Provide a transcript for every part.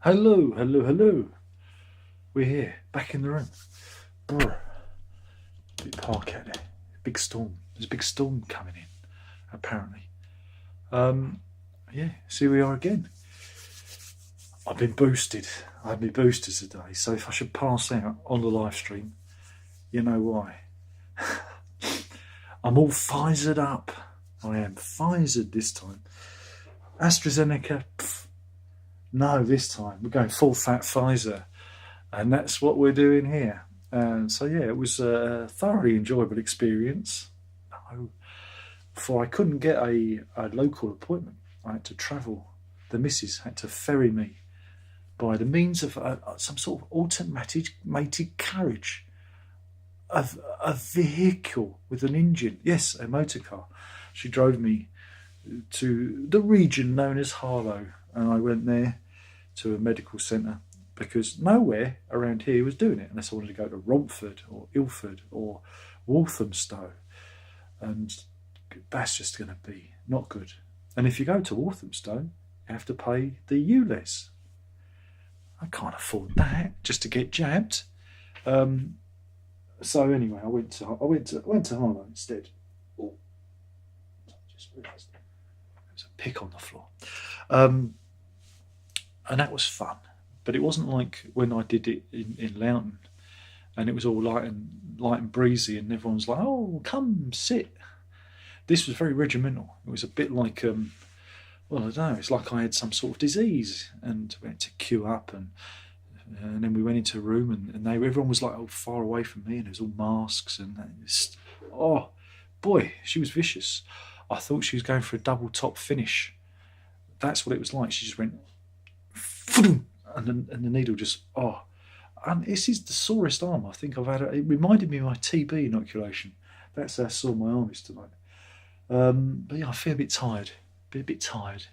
Hello, hello, hello. We're here, back in the room. Brr. Bit park out there. Big storm. There's a big storm coming in, apparently. Yeah, so we are again. I've been boosted. I had my boosters today, so if I should pass out on the live stream, you know why. I'm all Pfizered up. I am Pfizered this time. AstraZeneca, no, this time we're going full fat Pfizer, and that's what we're doing here. So yeah, it was a thoroughly enjoyable experience. For I couldn't get a local appointment. I had to travel. The missus had to ferry me by the means of some sort of automated carriage, a vehicle with an engine. Yes, a motor car. She drove me to the region known as Harlow, and I went there to a medical centre because nowhere around here was doing it unless I wanted to go to Romford or Ilford or Walthamstow, and that's just going to be not good. And if you go to Walthamstow, you have to pay the ULEZ. I can't afford that just to get jabbed. So anyway, I went to Harlow instead. Oh, I just realised there was a pick on the floor, and that was fun. But it wasn't like when I did it in Loughton, and it was all light and breezy, and everyone's like, "Oh, come sit." This was very regimental. It was a bit like, well, I don't know. It's like I had some sort of disease, and we had to queue up, and then we went into a room, and everyone was like, far away from me, and it was all masks, and just, oh boy, she was vicious. I thought she was going for a double top finish. That's what it was like. She just went, and the needle just, and this is the sorest arm I think I've had. It reminded me of my TB inoculation. That's how sore my arm is tonight. But yeah, I feel a bit tired. A bit tired.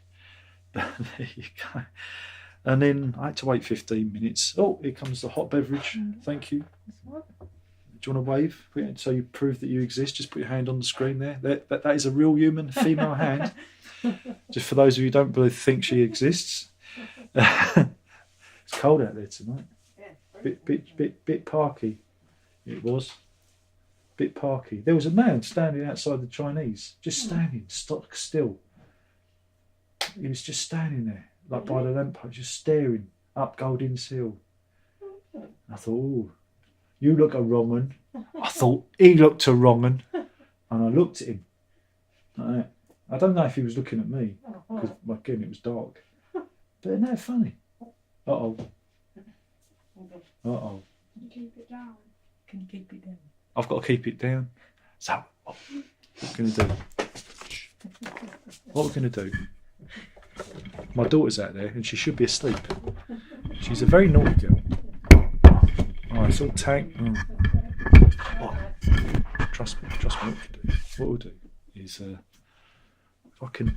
But there you go. And then I had to wait 15 minutes. Oh, here comes the hot beverage. Thank you. Do you want to wave? So you prove that you exist. Just put your hand on the screen there. That is a real human female hand. Just for those of you who don't think she exists. It's cold out there tonight. Bit parky. It was. Bit parky. There was a man standing outside the Chinese, just standing stock still. He was just standing there, like by the lamppost, just staring up Golding's Hill. I thought, oh, you look a wrong one. I thought he looked a wrong one, and I looked at him. I don't know if he was looking at me because again it was dark. But isn't that funny? Uh-oh. Can you keep it down? Can you keep it down? I've got to keep it down. So, what we're going to do? What we're going to do? My daughter's out there and she should be asleep. She's a very naughty girl. Oh, it's all tank. Oh. Trust me. What we'll do is, if I can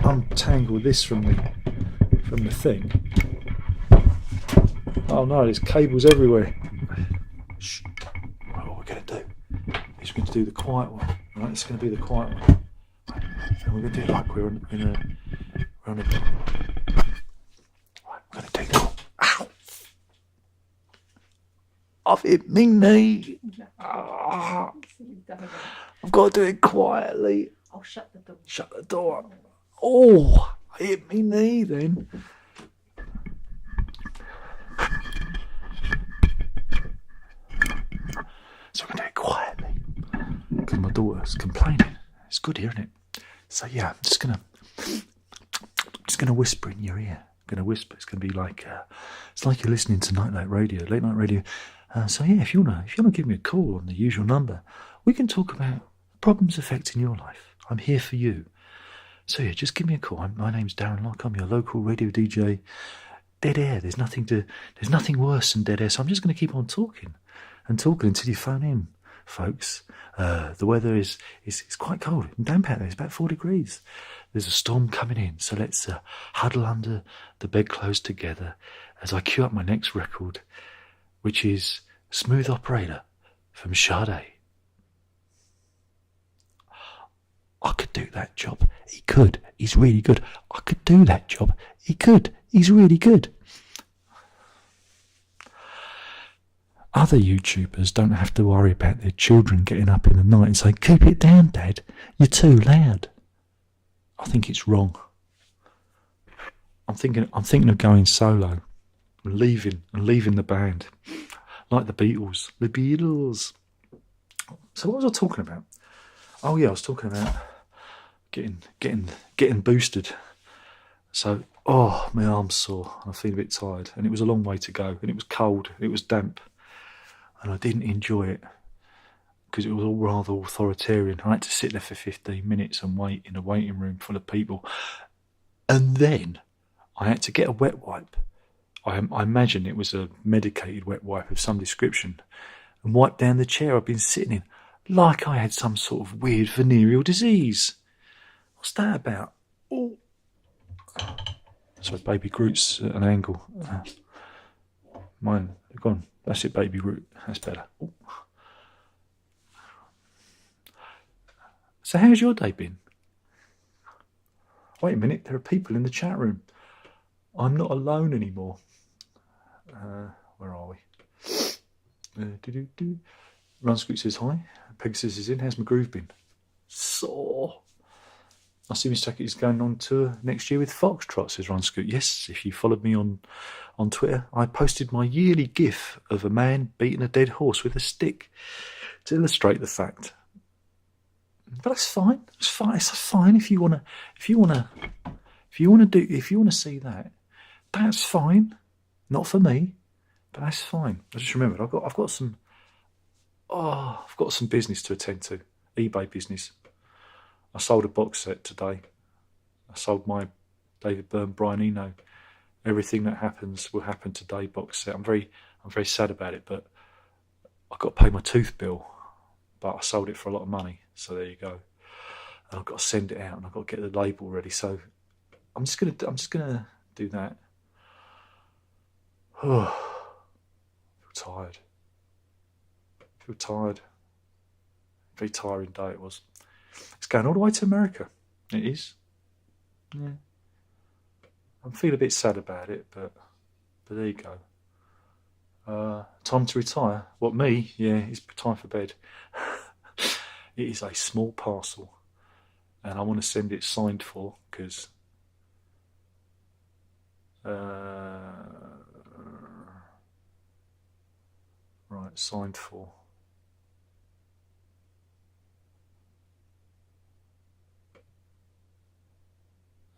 untangle this from the thing. Oh no, there's cables everywhere. Shh. Right, what we're going to do is we're going to do the quiet one. Right, it's going to be the quiet one. And we're going to do it like we're on a. Right, we're going to do that. Ow! I've hit me knee. Ah, I've got to do it quietly. I'll shut the door. Shut the door. Oh, I hit me knee then. So we're going to do it quietly because my daughter's complaining. It's good here, isn't it? So yeah, I'm just gonna whisper in your ear. I'm gonna whisper. It's gonna be like it's like you're listening to late night radio. So yeah, if you wanna give me a call on the usual number, we can talk about problems affecting your life. I'm here for you. So yeah, just give me a call. My name's Darren Locke. I'm your local radio DJ. Dead air. There's nothing worse than dead air. So I'm just gonna keep on talking until you phone in, folks. The weather is quite cold and damp out there. It's about 4 degrees. There's a storm coming in, so let's huddle under the bedclothes together as I cue up my next record, which is Smooth Operator from Sade. I could do that job. He could. He's really good. I could do that job. He could. He's really good. Other YouTubers don't have to worry about their children getting up in the night and saying, "Keep it down, Dad. You're too loud." I think it's wrong. I'm thinking of going solo, and leaving the band, like the Beatles. The Beatles. So what was I talking about? Oh yeah, I was talking about getting boosted. So, my arm's sore. I feel a bit tired, and it was a long way to go, and it was cold, and it was damp, and I didn't enjoy it because it was all rather authoritarian. I had to sit there for 15 minutes and wait in a waiting room full of people, and then I had to get a wet wipe. I imagine it was a medicated wet wipe of some description, and wipe down the chair I'd been sitting in, like I had some sort of weird venereal disease. What's that about? Oh. So Baby Groot's at an angle. Mine, gone. That's it, Baby Groot. That's better. Ooh. So how's your day been? Wait a minute, there are people in the chat room. I'm not alone anymore. Where are we? Runscoot says hi. Pegasus is in. How's my groove been? Sore. I see Miss Tackett is going on tour next year with Foxtrot, says Runscoot. Yes, if you followed me on Twitter, I posted my yearly gif of a man beating a dead horse with a stick to illustrate the fact. But that's fine. It's fine. It's fine if you wanna see that. That's fine. Not for me, but that's fine. I just remembered I've got some business to attend to. eBay business. I sold a box set today. I sold my David Byrne, Brian Eno, Everything That Happens Will Happen Today box set. I'm very sad about it, but I've got to pay my tooth bill. But I sold it for a lot of money, so there you go. And I've got to send it out, and I've got to get the label ready. So I'm just gonna do that. I feel tired. Very tiring day it was. It's going all the way to America. It is. Yeah. I'm feeling a bit sad about it, but there you go. Time to retire. What, me? Yeah, it's time for bed. It is a small parcel, and I want to send it signed for, because right, signed for.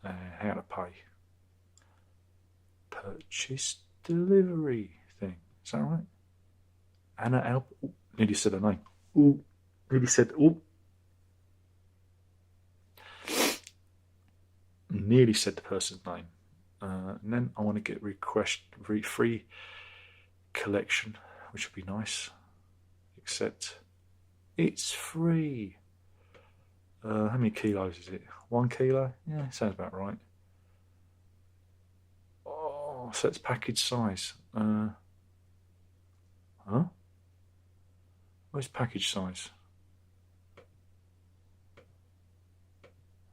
How to pay. Purchase delivery thing. Is that right? Anna Alp. Nearly said her name. Nearly said the person's name. And then I want to get free collection, which would be nice. Except it's free. How many kilos is it? 1 kilo? Yeah, sounds about right. Oh, so it's package size. Where's package size?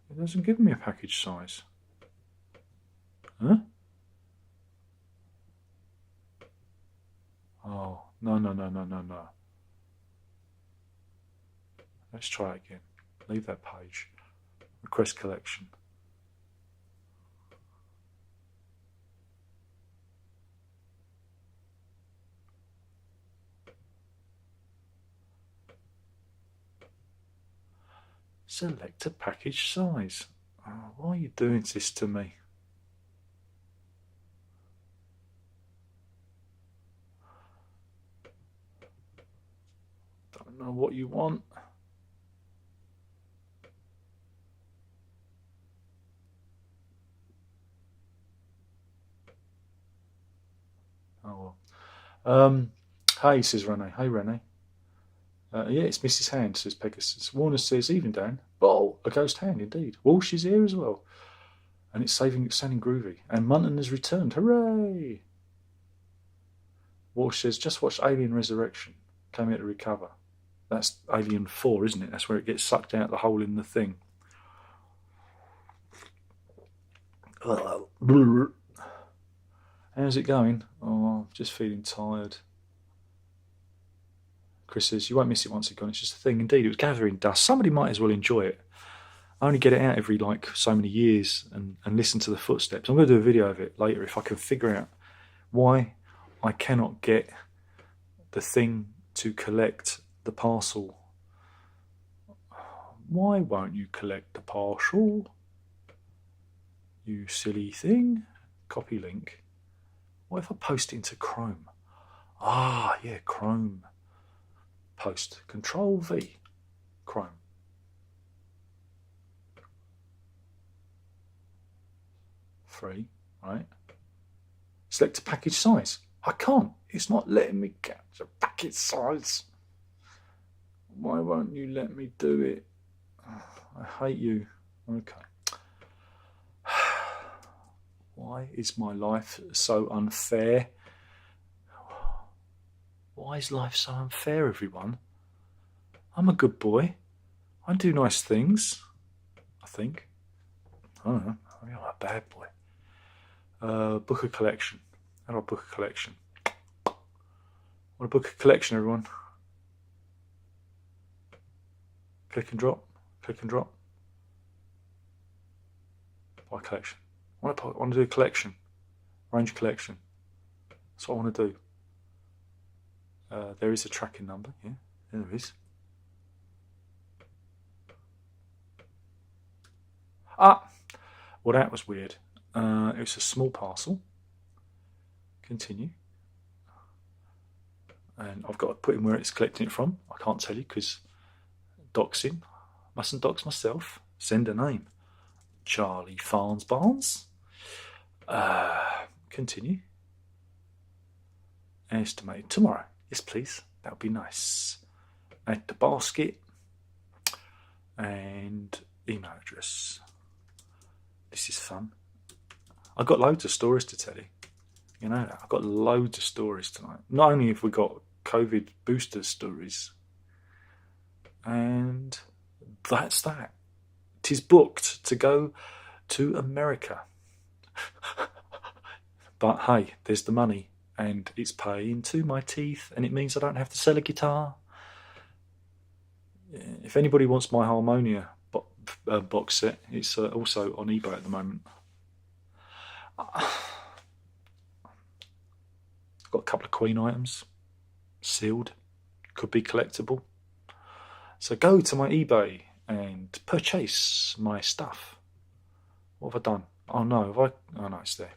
It doesn't give me a package size. Huh? Oh, no. Let's try it again. Leave that page. Request collection. Select a package size. Oh, why are you doing this to me? Don't know what you want. Oh well. Hey, says Renee. Hey, Renee. Yeah, it's Mrs. Hand, says Pegasus. Warner says, even Dan. Oh, a ghost hand, indeed. Walsh is here as well. And it's sounding groovy. And Munton has returned. Hooray! Walsh says, just watched Alien Resurrection. Came here to recover. That's Alien 4, isn't it? That's where it gets sucked out the hole in the thing. How's it going? Oh, I'm just feeling tired. Chris says, you won't miss it once it's gone. It's just a thing. Indeed, it was gathering dust. Somebody might as well enjoy it. I only get it out every so many years and listen to the footsteps. I'm going to do a video of it later if I can figure out why I cannot get the thing to collect the parcel. Why won't you collect the parcel? You silly thing. Copy link. What if I post it into Chrome? Ah, yeah, Chrome. Post. Control V. Chrome. Free, right? Select a package size. I can't. It's not letting me get the package size. Why won't you let me do it? I hate you. Okay. Why is my life so unfair? Why is life so unfair, everyone? I'm a good boy. I do nice things, I think. I don't know. I'm a bad boy. Book a collection. How do I book a collection? I want to book a collection, everyone. Click and drop. Click and drop. Buy collection. I want to do a collection. Arrange a collection. That's what I want to do. There is a tracking number. Yeah, there is. Well, that was weird. It was a small parcel. Continue. And I've got to put in where it's collecting it from. I can't tell you because doxing. Mustn't dox myself. Send a name. Charlie Farnes Barnes. Continue. Estimated tomorrow. Yes, please. That would be nice. Add the basket. And email address. This is fun. I've got loads of stories to tell you. You know that. I've got loads of stories tonight. Not only have we got COVID booster stories, and that's that. It is booked to go to America. But hey, there's the money, and it's paying to my teeth, and it means I don't have to sell a guitar. If anybody wants my Harmonia box set, it's also on eBay at the moment. I've got a couple of Queen items, sealed, could be collectible. So go to my eBay and purchase my stuff. What have I done? Oh no, oh no, it's there.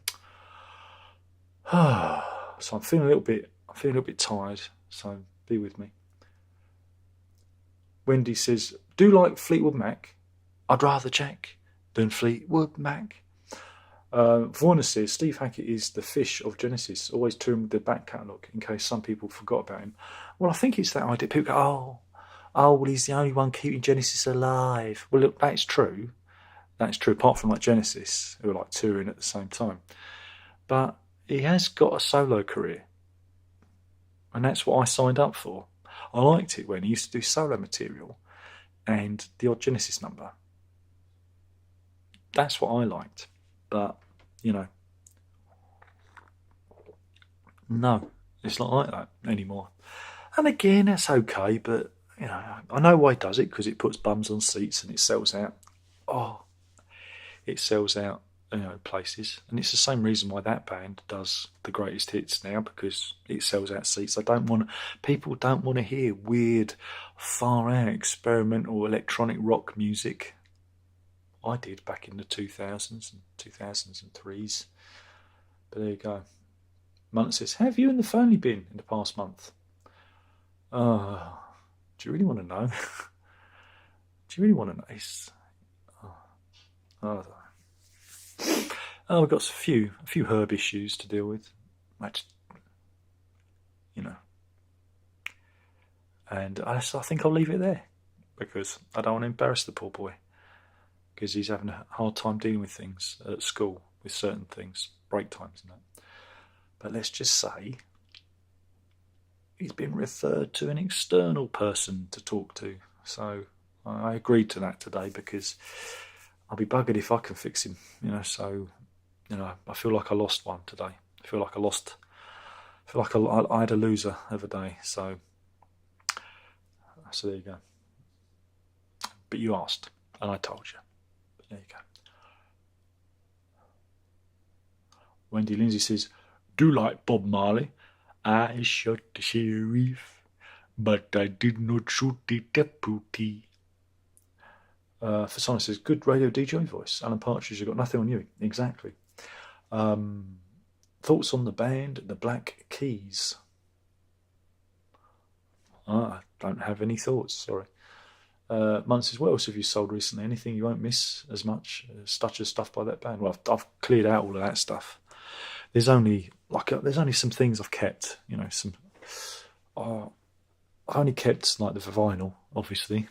So I'm feeling a little bit tired. So be with me. Wendy says, "Do you like Fleetwood Mac? I'd rather Jack than Fleetwood Mac." Vorna says, "Steve Hackett is the Fish of Genesis, always touring with the back catalogue, in case some people forgot about him." Well, I think it's that idea. People go, well, he's the only one keeping Genesis alive. Well, look, that's true. That's true, apart from like Genesis, who are like touring at the same time. But he has got a solo career. And that's what I signed up for. I liked it when he used to do solo material and the odd Genesis number. That's what I liked. But, you know, no, it's not like that anymore. And again, that's okay, but, you know, I know why he does it, because it puts bums on seats and it sells out. It sells out, you know, places. And it's the same reason why that band does the greatest hits now, because it sells out seats. People don't want to hear weird, far out, experimental electronic rock music. I did back in the 2000s and 2003s. But there you go. Munt says, "Have you and the family been in the past month?" Do you really want to know? Do you really want to know? I don't know. We've got a few herb issues to deal with. You know. And I think I'll leave it there, because I don't want to embarrass the poor boy, because he's having a hard time dealing with things at school, with certain things, break times and that. But let's just say he's been referred to an external person to talk to. So I agreed to that today, because I'll be buggered if I can fix him, you know. So I feel like I lost one today. I feel like I had a loser of a day. So there you go. But you asked, and I told you. But there you go. Wendy Lindsay says, "Do like Bob Marley. I shot the sheriff, but I did not shoot the deputy." Fasana says, "Good radio DJ voice. Alan Partridge, you've got nothing on you." Exactly. Thoughts on the band, the Black Keys? I don't have any thoughts, sorry. Munn says, "What else have you sold recently? Anything you won't miss as much, such as stuff by that band?" Well, I've cleared out all of that stuff. There's only some things I've kept. I only kept like the vinyl, obviously,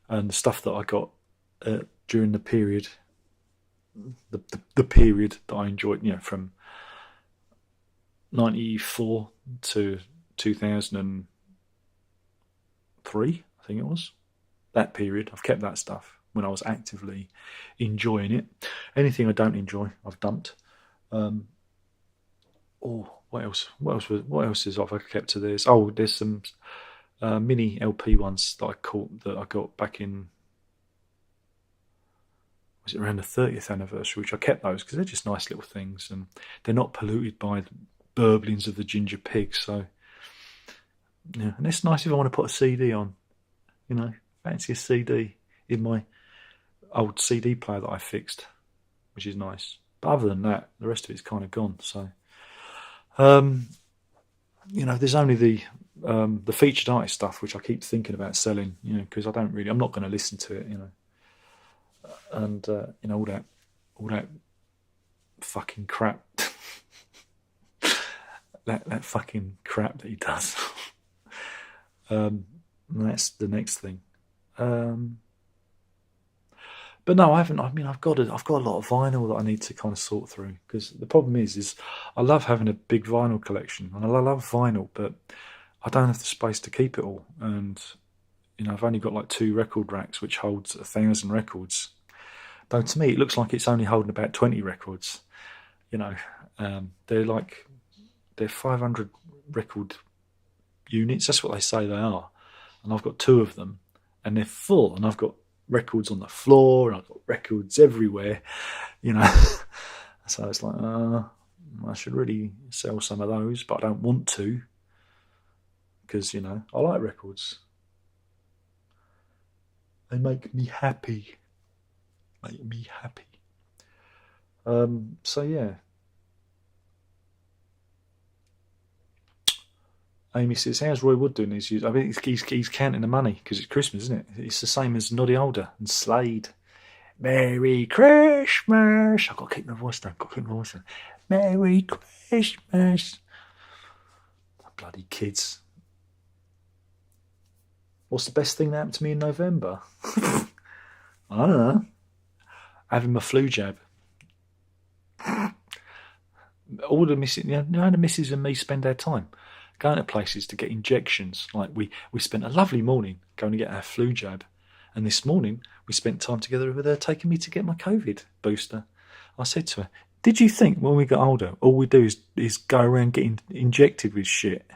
and the stuff that I got during the period, the period that I enjoyed, from 94 to 2003, I think it was. That period, I've kept that stuff when I was actively enjoying it. Anything I don't enjoy, I've dumped. What else? What else is I've kept to this? Oh, there's some mini LP ones that I got back in. Was it around the 30th anniversary? Which I kept those because they're just nice little things, and they're not polluted by the burblings of the ginger pig. So yeah, and it's nice if I want to put a CD on. Fancy a CD in my old CD player that I fixed, which is nice. But other than that, the rest of it's kind of gone. So, there's only the featured artist stuff, which I keep thinking about selling, because I'm not going to listen to it, and all that fucking crap, that fucking crap that he does. That's the next thing. But no, I haven't. I mean, I've got a lot of vinyl that I need to kind of sort through, because the problem is I love having a big vinyl collection, and I love vinyl, but I don't have the space to keep it all. And I've only got like 2 record racks, which holds 1,000 records. Though to me, it looks like it's only holding about 20 records. They're 500 record units. That's what they say they are, and I've got 2 of them, and they're full, and I've got records on the floor, and I've got records everywhere, So it's like, I should really sell some of those, but I don't want to, because I like records. They make me happy. So yeah. Amy says, "How's Roy Wood doing these years?" I mean, he's counting the money because it's Christmas, isn't it? It's the same as Noddy Older and Slade. Merry Christmas. I've got to keep my voice down. Merry Christmas. Bloody kids. What's the best thing that happened to me in November? I don't know. Having my flu jab. All the missus, the missus and me spend our time going to places to get injections. Like we spent a lovely morning going to get our flu jab, and this morning we spent time together with her taking me to get my COVID booster. I said to her, "Did you think when we get older all we do is go around getting injected with shit?"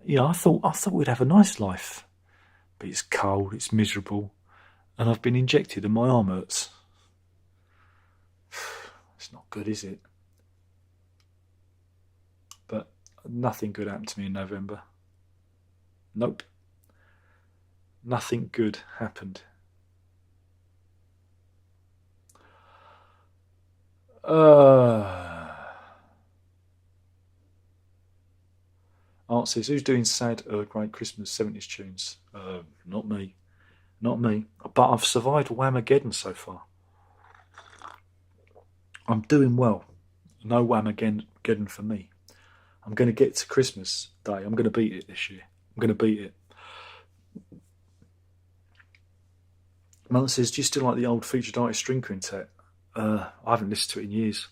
I thought we'd have a nice life, but it's cold, it's miserable, and I've been injected and my arm hurts. It's not good, is it? But nothing good happened to me in November. Nope. Nothing good happened. Art says, "Who's doing sad great Christmas 70s tunes?" Not me. But I've survived Whamageddon so far. I'm doing well. No Whamageddon for me. I'm going to get to Christmas Day. I'm going to beat it this year. I'm going to beat it. Mum says, "Do you still like the old featured artist string quintet?" I haven't listened to it in years.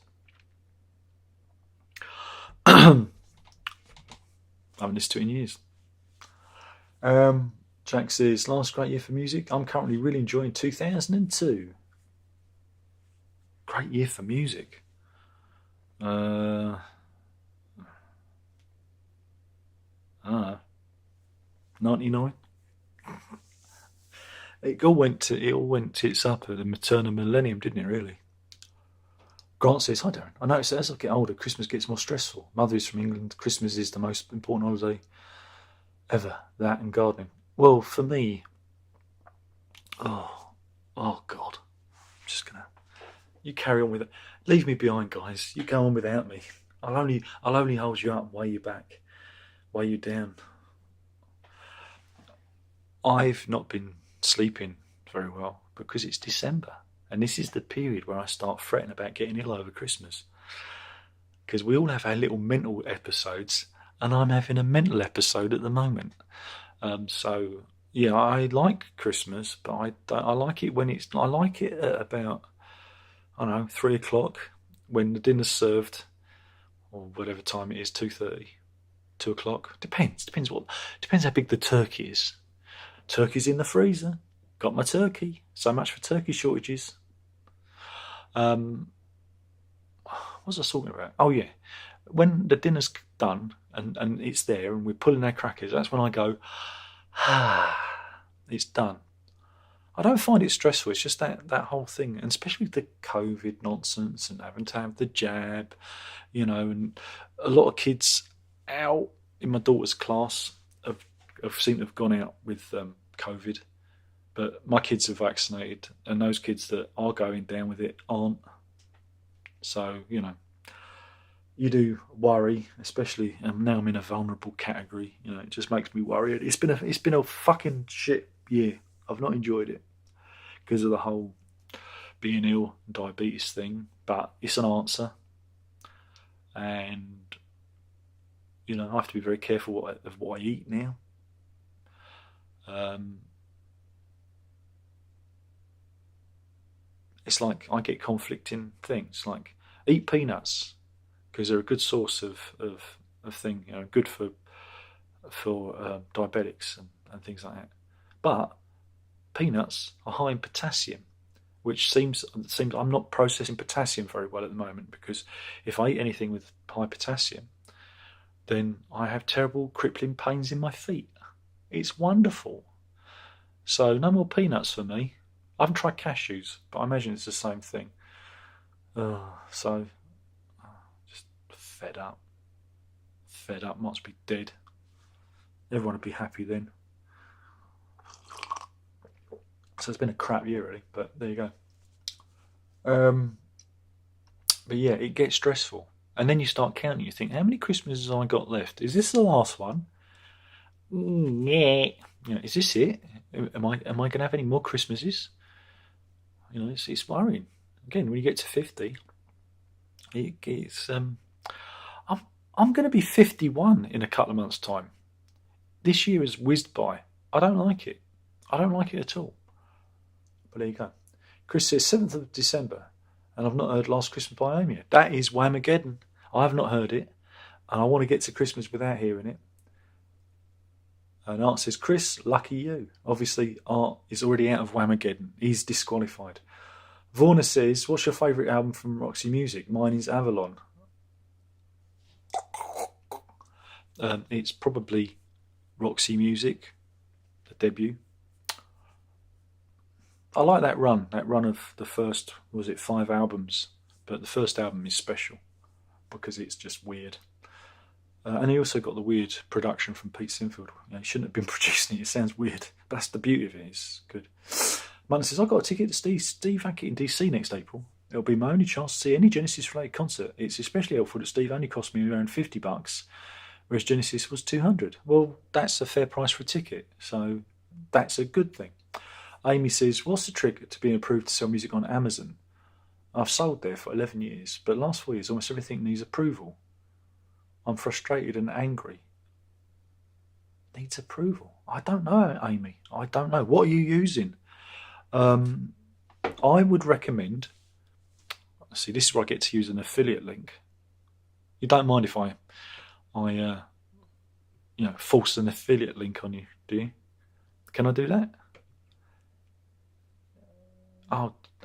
Jack says, "Last great year for music. I'm currently really enjoying 2002. great year for music. 99. It all went tits up at the maternal millennium, didn't it? Really. Grant says, "Hi Darren. I notice that as I get older, Christmas gets more stressful. Mother is from England. Christmas is the most important holiday ever. That and gardening. Well, for me, oh God, I'm just gonna. You carry on with it. Leave me behind, guys. You go on without me. I'll only hold you up and weigh you back, weigh you down. I've not been sleeping very well because it's December, and this is the period where I start fretting about getting ill over Christmas. Because we all have our little mental episodes, and I'm having a mental episode at the moment. So yeah, I like Christmas, but I like it when I like it at about, I don't know, 3 o'clock when the dinner's served, or whatever time it is, 2:30, 2 o'clock. Depends how big the turkey is. Turkey's in the freezer. Got my turkey. So much for turkey shortages. What was I talking about? Oh yeah, when the dinner's done and it's there and we're pulling our crackers, that's when I go, it's done. I don't find it stressful. It's just that whole thing, and especially the COVID nonsense and having to have the jab, and a lot of kids out in my daughter's class have seemed to have gone out with COVID, but my kids are vaccinated, and those kids that are going down with it aren't. So you do worry, especially now I'm in a vulnerable category. It just makes me worry. It's been a fucking shit year. I've not enjoyed it because of the whole being ill, diabetes thing, but it's an answer, and I have to be very careful of what I eat now. It's like I get conflicting things. Like, eat peanuts because they're a good source of thing, good for diabetics and things like that. But peanuts are high in potassium, which seems I'm not processing potassium very well at the moment, because if I eat anything with high potassium, then I have terrible crippling pains in my feet. It's wonderful. So no more peanuts for me. I haven't tried cashews, but I imagine it's the same thing. So just fed up. Must be dead. Everyone would be happy then. So it's been a crap year, really, but there you go. But yeah, it gets stressful. And then you start counting. You think, how many Christmases have I got left? Is this the last one? Yeah. Is this it? Am I going to have any more Christmases? It's worrying. Again, when you get to 50, it's I'm going to be 51 in a couple of months' time. This year has whizzed by. I don't like it. I don't like it at all. But there you go. Chris says 7th of December, and I've not heard Last Christmas by Home yet. That is Whamageddon. I have not heard it, and I want to get to Christmas without hearing it. And Art says, Chris, lucky you. Obviously, Art is already out of Whamageddon. He's disqualified. Vorna says, what's your favourite album from Roxy Music? Mine is Avalon. It's probably Roxy Music, the debut. I like that run of the first, 5 albums? But the first album is special because it's just weird. And he also got the weird production from Pete Sinfield. He shouldn't have been producing it. It sounds weird, but that's the beauty of it. It's good. Munn says, I've got a ticket to Steve Hackett in DC next April. It'll be my only chance to see any Genesis-related concert. It's especially helpful that Steve only cost me around $50, whereas Genesis was $200. Well, that's a fair price for a ticket, so that's a good thing. Amy says, what's the trick to being approved to sell music on Amazon? I've sold there for 11 years, but the last 4 years, almost everything needs approval. I'm frustrated and angry. Needs approval. I don't know, Amy. I don't know. What are you using? I would recommend... See, this is where I get to use an affiliate link. You don't mind if I force an affiliate link on you, do you? Can I do that?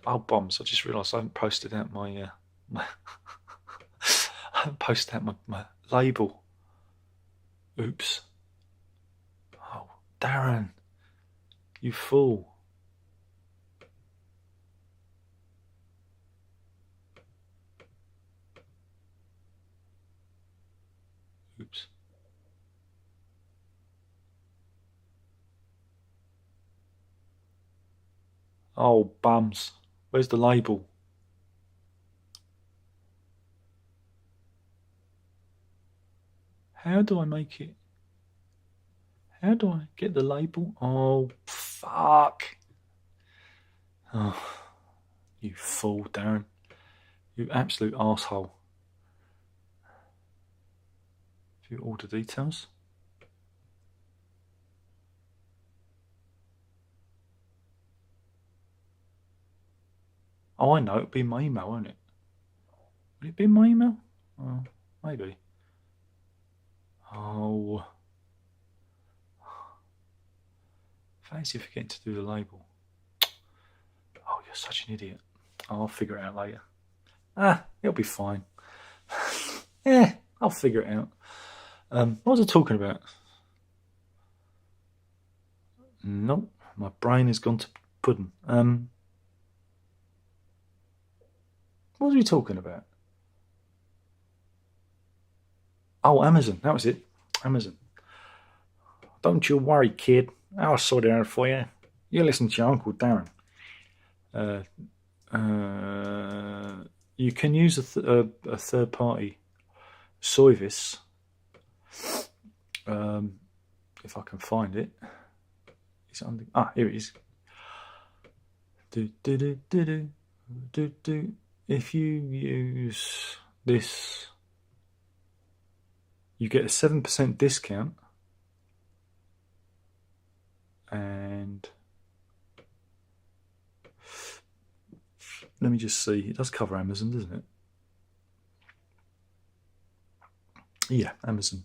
Oh, bombs! I just realised I haven't posted out my I haven't posted out my label. Oops! Oh, Darren, you fool! Oops! Oh, bums! Where's the label? How do I make it? How do I get the label? Oh, fuck! Oh, you fool, Darren! You absolute arsehole! View order details. Oh, I know. It'll be in my email, won't it? Will it be in my email? Oh, maybe. Oh. Fancy forgetting to do the label. Oh, you're such an idiot. I'll figure it out later. It'll be fine. Yeah, I'll figure it out. What was I talking about? Nope, my brain has gone to pudding. What was we talking about? Oh, Amazon. That was it. Amazon. Don't you worry, kid. I'll sort it out for you. You listen to your Uncle Darren. You can use a third-party service. If I can find it. It's under. Here it is. If you use this, you get a 7% discount, and let me just see. It does cover Amazon, doesn't it? Yeah, Amazon.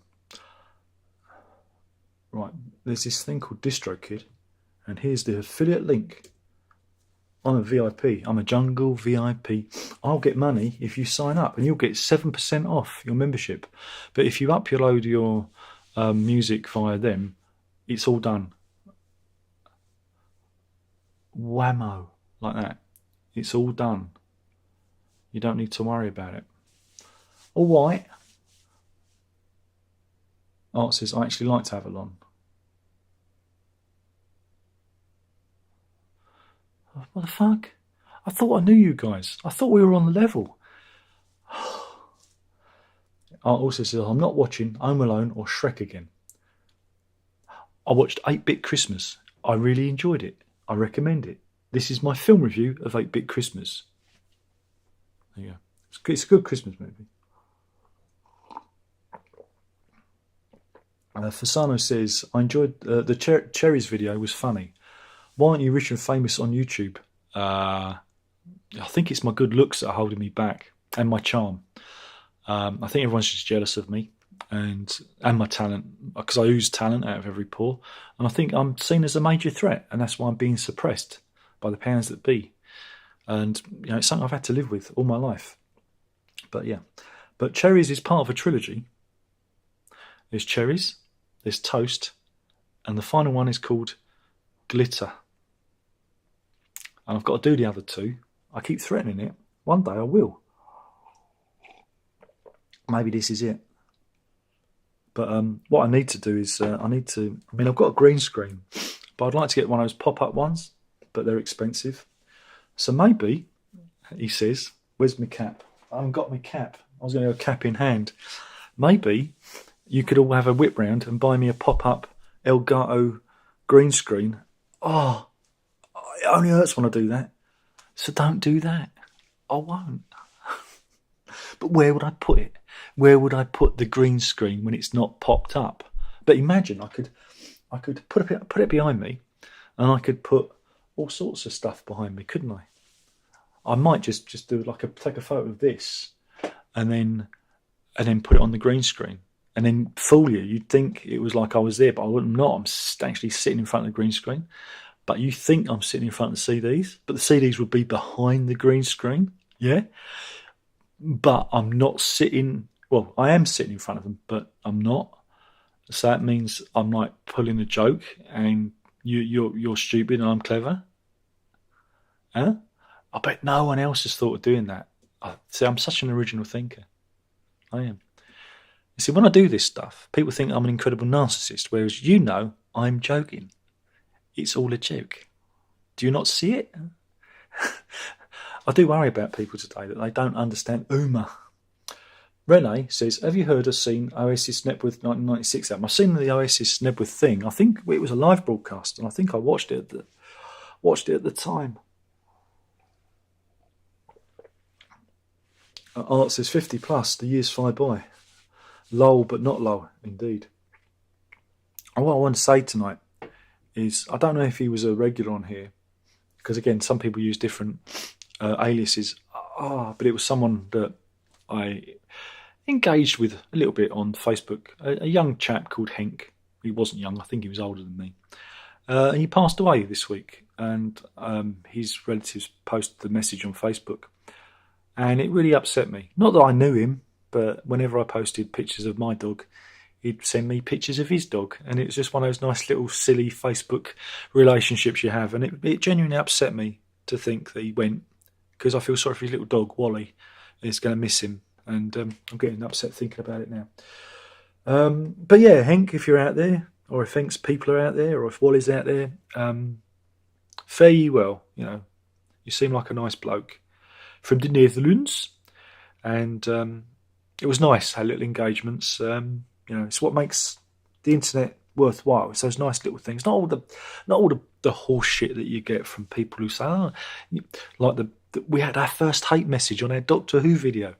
Right, there's this thing called DistroKid, and here's the affiliate link. I'm a VIP. I'm a Jungle VIP. I'll get money if you sign up, and you'll get 7% off your membership. But if you upload your music via them, it's all done. Whammo, like that. It's all done. You don't need to worry about it. All right. Art says, I actually liked Avalon. What the fuck? I thought I knew you guys. I thought we were on the level. Art also says, I'm not watching Home Alone or Shrek again. I watched 8-Bit Christmas. I really enjoyed it. I recommend it. This is my film review of 8-Bit Christmas. There you go. It's a good Christmas movie. Fasano says, I enjoyed the Cherries video, was funny. Why aren't you rich and famous on YouTube? I think it's my good looks that are holding me back, and my charm. I think everyone's just jealous of me and my talent, because I ooze talent out of every pore. And I think I'm seen as a major threat, and that's why I'm being suppressed by the powers that be. And it's something I've had to live with all my life. But yeah. But Cherries is part of a trilogy. There's Cherries, there's Toast, and the final one is called Glitter. And I've got to do the other two. I keep threatening it. One day I will. Maybe this is it. But what I need to do is I've got a green screen, but I'd like to get one of those pop-up ones, but they're expensive. So maybe, he says, where's my cap? I haven't got my cap. I was going to go cap in hand. Maybe you could all have a whip round and buy me a pop-up Elgato green screen. Oh, it only hurts when I do that. So don't do that. I won't. But where would I put it? Where would I put the green screen when it's not popped up? But imagine I could put it behind me, and I could put all sorts of stuff behind me, couldn't I? I might just do take a photo of this, and then put it on the green screen, and then fool you. You'd think it was like I was there, but I'm not. I'm actually sitting in front of the green screen. but you think I'm sitting in front of the CDs, but the CDs would be behind the green screen, yeah? But I'm not sitting, well, I am sitting in front of them, but I'm not. So that means I'm like pulling a joke and you're stupid and I'm clever. Huh? I bet no one else has thought of doing that. See, I'm such an original thinker. I am. You see, when I do this stuff, people think I'm an incredible narcissist, whereas I'm joking. It's all a joke. Do you not see it? I do worry about people today that they don't understand humour. Renee says, have you heard or seen Oasis Nebworth 1996 album? I've seen the Oasis Nebworth thing. I think it was a live broadcast, and I think I watched it at the time. Art says 50 plus, the years fly by. Lol, but not lol, indeed. And what I want to say tonight is, I don't know if he was a regular on here, because again, some people use different aliases. But it was someone that I engaged with a little bit on Facebook. A young chap called Henk. He wasn't young, I think he was older than me. And he passed away this week, and his relatives posted the message on Facebook. And it really upset me. Not that I knew him, but whenever I posted pictures of my dog, he'd send me pictures of his dog. And it was just one of those nice little silly Facebook relationships you have. And it genuinely upset me to think that he went, because I feel sorry for his little dog, Wally. He's going to miss him. And I'm getting upset thinking about it now. But yeah, Henk, if you're out there, or if Henk's people are out there, or if Wally's out there, fare ye well. You seem like a nice bloke from the Netherlands. And it was nice, our little engagements. It's what makes the internet worthwhile. It's those nice little things, not all the horse shit that you get from people who say, like we had our first hate message on our Doctor Who video.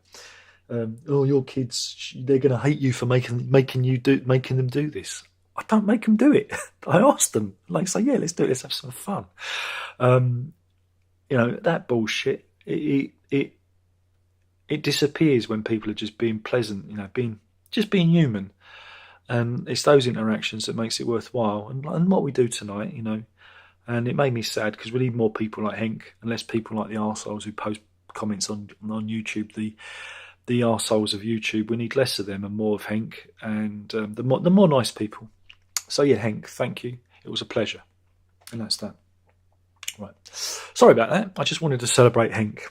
Your kids, they're going to hate you for making them do this. I don't make them do it. I ask them, say, yeah, let's do it. Let's have some fun. That bullshit. It disappears when people are just being pleasant. Being human. And it's those interactions that makes it worthwhile. And what we do tonight, and it made me sad because we need more people like Henk and less people like the arseholes who post comments on YouTube. The arseholes of YouTube, we need less of them and more of Henk, and the more nice people. So yeah, Henk, thank you. It was a pleasure. And that's that. Right. Sorry about that. I just wanted to celebrate Henk.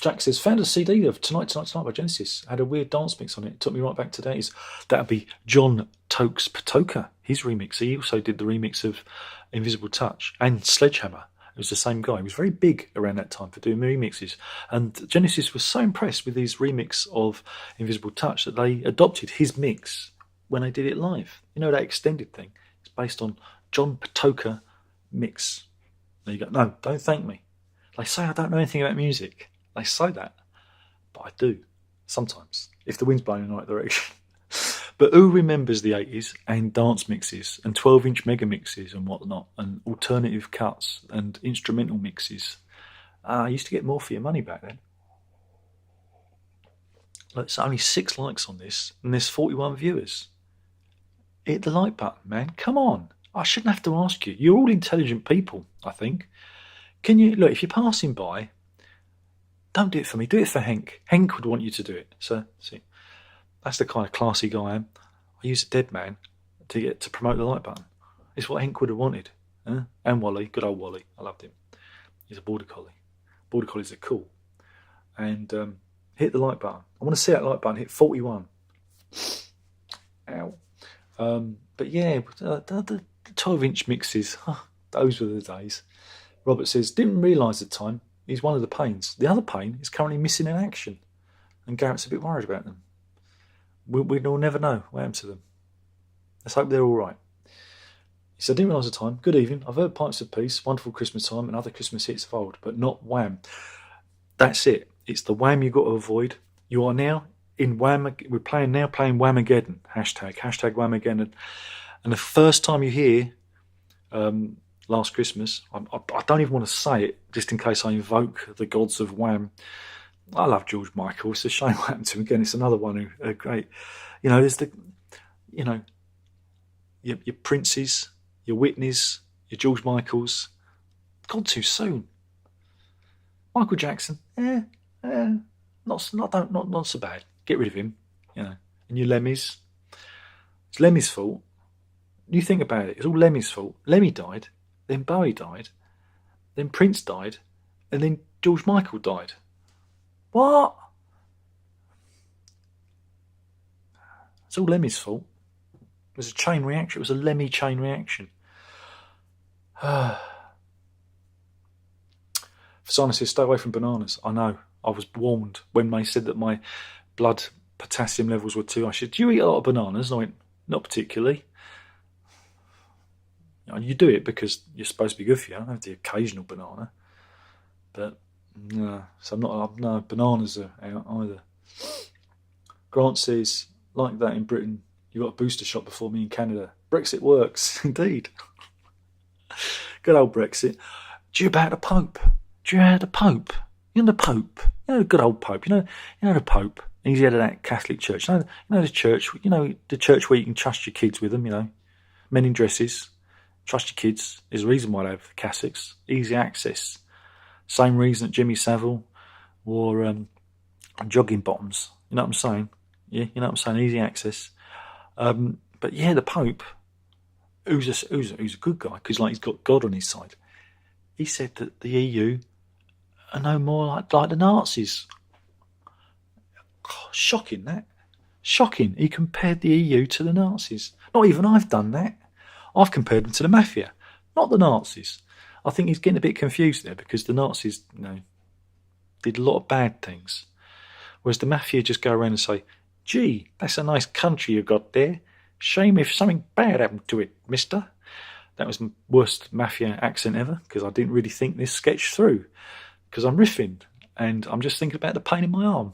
Jack says, found a CD of Tonight by Genesis. Had a weird dance mix on it. Took me right back to days. That'd be John Tokes Patoka, his remix. He also did the remix of Invisible Touch and Sledgehammer. It was the same guy. He was very big around that time for doing remixes. And Genesis was so impressed with his remix of Invisible Touch that they adopted his mix when they did it live. That extended thing. It's based on John Patoka mix. There you go. No, don't thank me. They say I don't know anything about music. They say that. But I do. Sometimes. If the wind's blowing in the right direction. But who remembers the 80s and dance mixes and 12-inch mega mixes and whatnot and alternative cuts and instrumental mixes? I used to get more for your money back then. Look, it's only 6 likes on this and there's 41 viewers. Hit the like button, man. Come on. I shouldn't have to ask you. You're all intelligent people, I think. Can you, look, if you're passing by, don't do it for me. Do it for Henk. Henk would want you to do it. So, see. That's the kind of classy guy I am. I use a dead man to promote the like button. It's what Henk would have wanted. And Wally, good old Wally. I loved him. He's a border collie. Border collies are cool. And hit the like button. I want to see that like button hit 41. Ow. But yeah, the 12-inch mixes, those were the days. Robert says, didn't realise at the time he's one of the pains. The other pain is currently missing in action. And Garrett's a bit worried about them. We'll never know what happened to them. Let's hope they're all right. He said, I didn't realise the time. Good evening. I've heard Pipes of Peace, Wonderful Christmas Time, and other Christmas hits of old, but not Wham. That's it. It's the Wham you've got to avoid. You are now in Wham. We're playing Whamageddon. Hashtag Whamageddon. And the first time you hear Last Christmas, I don't even want to say it, just in case I invoke the gods of Wham. I love George Michael. It's a shame what happened to him again. It's another one who great. There's your Princes, your Whitneys, your George Michaels. Gone too soon. Michael Jackson, not so bad. Get rid of him, And your Lemmys. It's Lemmy's fault. You think about it, it's all Lemmy's fault. Lemmy died, then Bowie died, then Prince died, and then George Michael died. What? It's all Lemmy's fault. It was a chain reaction. It was a Lemmy chain reaction. For Simon says, stay away from bananas. I know. I was warned when they said that my blood potassium levels were too high. I said, do you eat a lot of bananas? And I went, not particularly. You do it because you're supposed to be good for you. I don't have the occasional banana. But no, so no, bananas are out either. Grant says, like that in Britain, you got a booster shot before me in Canada. Brexit works, indeed. Good old Brexit. Do you about the Pope? Do you know the Pope? You know the Pope? You know the good old Pope? You know the Pope? He's the head of that Catholic church. You know the church? You know the church where you can trust your kids with them, Men in dresses. Trust your kids. There's a reason why they have cassocks. Easy access. Same reason that Jimmy Savile wore jogging bottoms. You know what I'm saying? Yeah, you know what I'm saying? Easy access. But yeah, the Pope, who's a good guy, because he's got God on his side. He said that the EU are no more like the Nazis. Oh, shocking, that. Shocking. He compared the EU to the Nazis. Not even I've done that. I've compared them to the mafia, not the Nazis. I think he's getting a bit confused there because the Nazis, did a lot of bad things. Whereas the mafia just go around and say, gee, that's a nice country you got there. Shame if something bad happened to it, mister. That was the worst mafia accent ever because I didn't really think this sketch through because I'm riffing and I'm just thinking about the pain in my arm.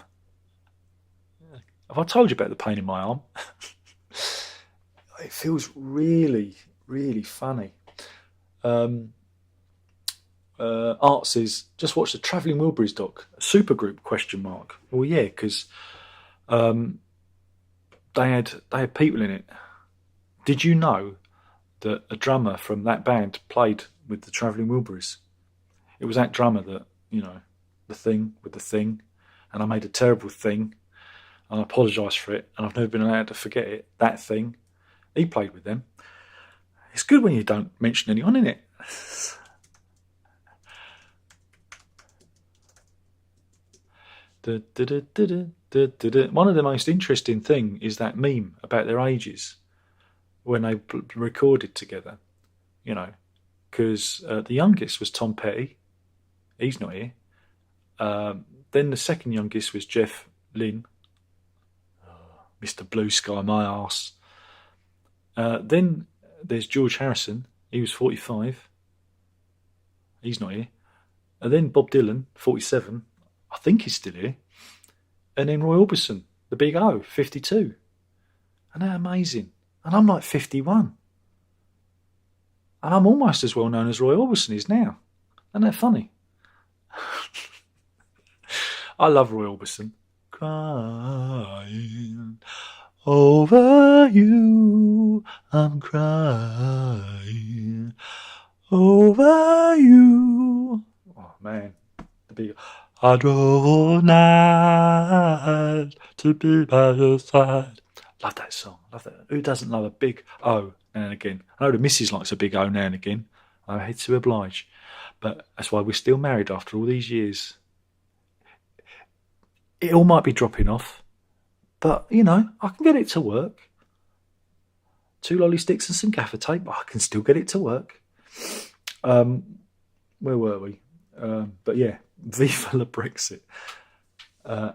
Have I told you about the pain in my arm? It feels really, really funny. Art says, just watch the Travelling Wilburys doc. Supergroup, ? Well, yeah, because they had people in it. Did you know that a drummer from that band played with the Travelling Wilburys? It was that drummer that, the thing with the thing, and I made a terrible thing, and I apologise for it, and I've never been allowed to forget it, that thing. He played with them. It's good when you don't mention anyone, isn't it? One of the most interesting thing is that meme about their ages when they recorded together, because the youngest was Tom Petty. He's not here. Then the second youngest was Jeff Lynne. Mr. Blue Sky, my arse. Then there's George Harrison. He was 45. He's not here. And then Bob Dylan, 47. I think he's still here. And then Roy Orbison, the big O, 52. And they're amazing. And I'm like 51. And I'm almost as well known as Roy Orbison is now. Isn't that funny? I love Roy Orbison. Crying over you, I'm crying over you. Oh man, the big. I drove all night to be by your side. Love that song. Love that. Who doesn't love a big O now and again? I know the missus likes a big O now and again. I hate to oblige, but that's why we're still married after all these years. It all might be dropping off, but, I can get it to work. 2 lolly sticks and some gaffer tape, but I can still get it to work. Where were we? But yeah, Viva la Brexit.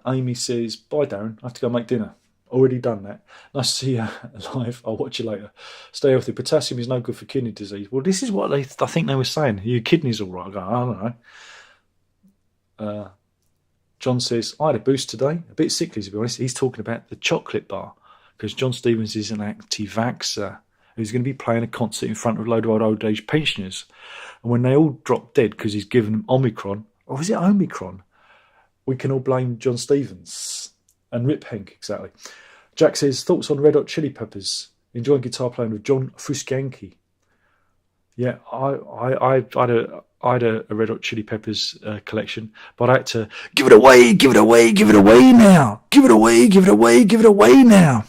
Amy says, bye Darren, I have to go make dinner. Already done that. Nice to see you live. I'll watch you later. Stay healthy. Potassium is no good for kidney disease. Well, this is what I think they were saying. Your kidneys all right? I don't know. John says, I had a boost today. A bit sickly, to be honest. He's talking about the chocolate bar because John Stevens is an anti-vaxxer who's going to be playing a concert in front of a load of old age pensioners. And when they all drop dead because he's given them Omicron, or is it Omicron? We can all blame John Stevens and Rip Henk, exactly. Jack says, thoughts on Red Hot Chili Peppers? Enjoying guitar playing with John Frusciante. Yeah, I had a Red Hot Chili Peppers collection, but I had to give it away, give it away, give it away now, give it away, give it away, give it away now.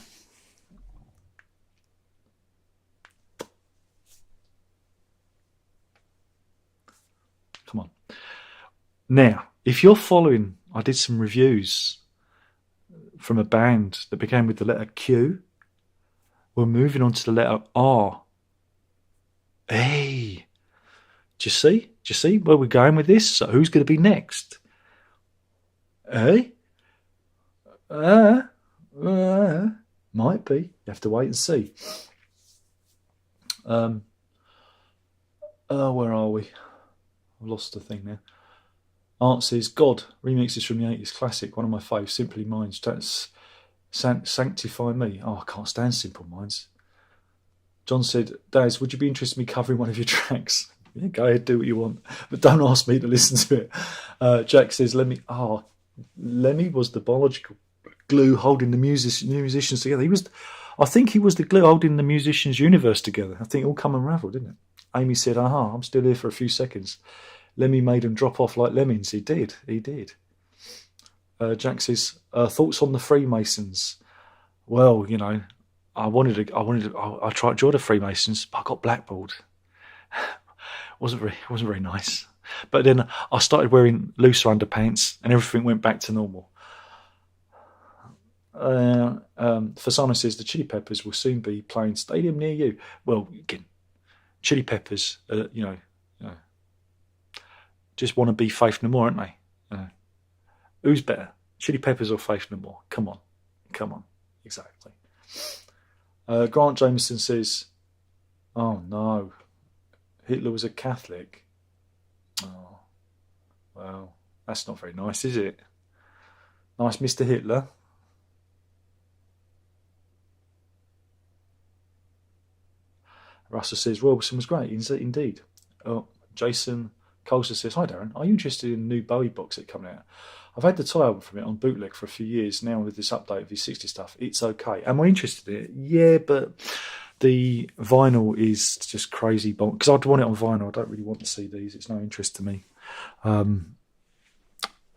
Come on. Now, if you're following, I did some reviews from a band that began with the letter Q. We're moving on to the letter R. Hey, do you see? Do you see where we're going with this? So who's going to be next? Hey? Might be. You have to wait and see. Where are we? I've lost the thing now. Art says, God, remixes from the 80s classic, one of my faves, Simply Minds. Sanctify Me. Oh, I can't stand Simple Minds. John said, Daz, would you be interested in me covering one of your tracks? Yeah, go ahead, do what you want, but don't ask me to listen to it. Jack says, Lemmy was the biological glue holding the musicians together. I think he was the glue holding the musicians' universe together. I think it all come unravelled, didn't it? Amy said, I'm still here for a few seconds. Lemmy made them drop off like lemons. He did. Jack says, thoughts on the Freemasons? Well, you know, I tried to join the Freemasons, but I got blackballed. wasn't very nice. But then I started wearing looser underpants, and everything went back to normal. Fasano says the Chili Peppers will soon be playing stadium near you. Well, again, Chili Peppers, just want to be Faith No More, aren't they? Who's better, Chili Peppers or Faith No More? Come on, exactly. Grant Jameson says, oh no, Hitler was a Catholic. Oh, well, that's not very nice, is it? Nice, Mr. Hitler. Russell says, Robertson was great, indeed. Oh, Jason Colser says, hi Darren, are you interested in the new Bowie box that's coming out? I've had the toy album from it on bootleg for a few years now with this update of his 60 stuff. It's okay. Am I interested in it? Yeah, but the vinyl is just crazy. Because I'd want it on vinyl. I don't really want the CDs. It's no interest to me. And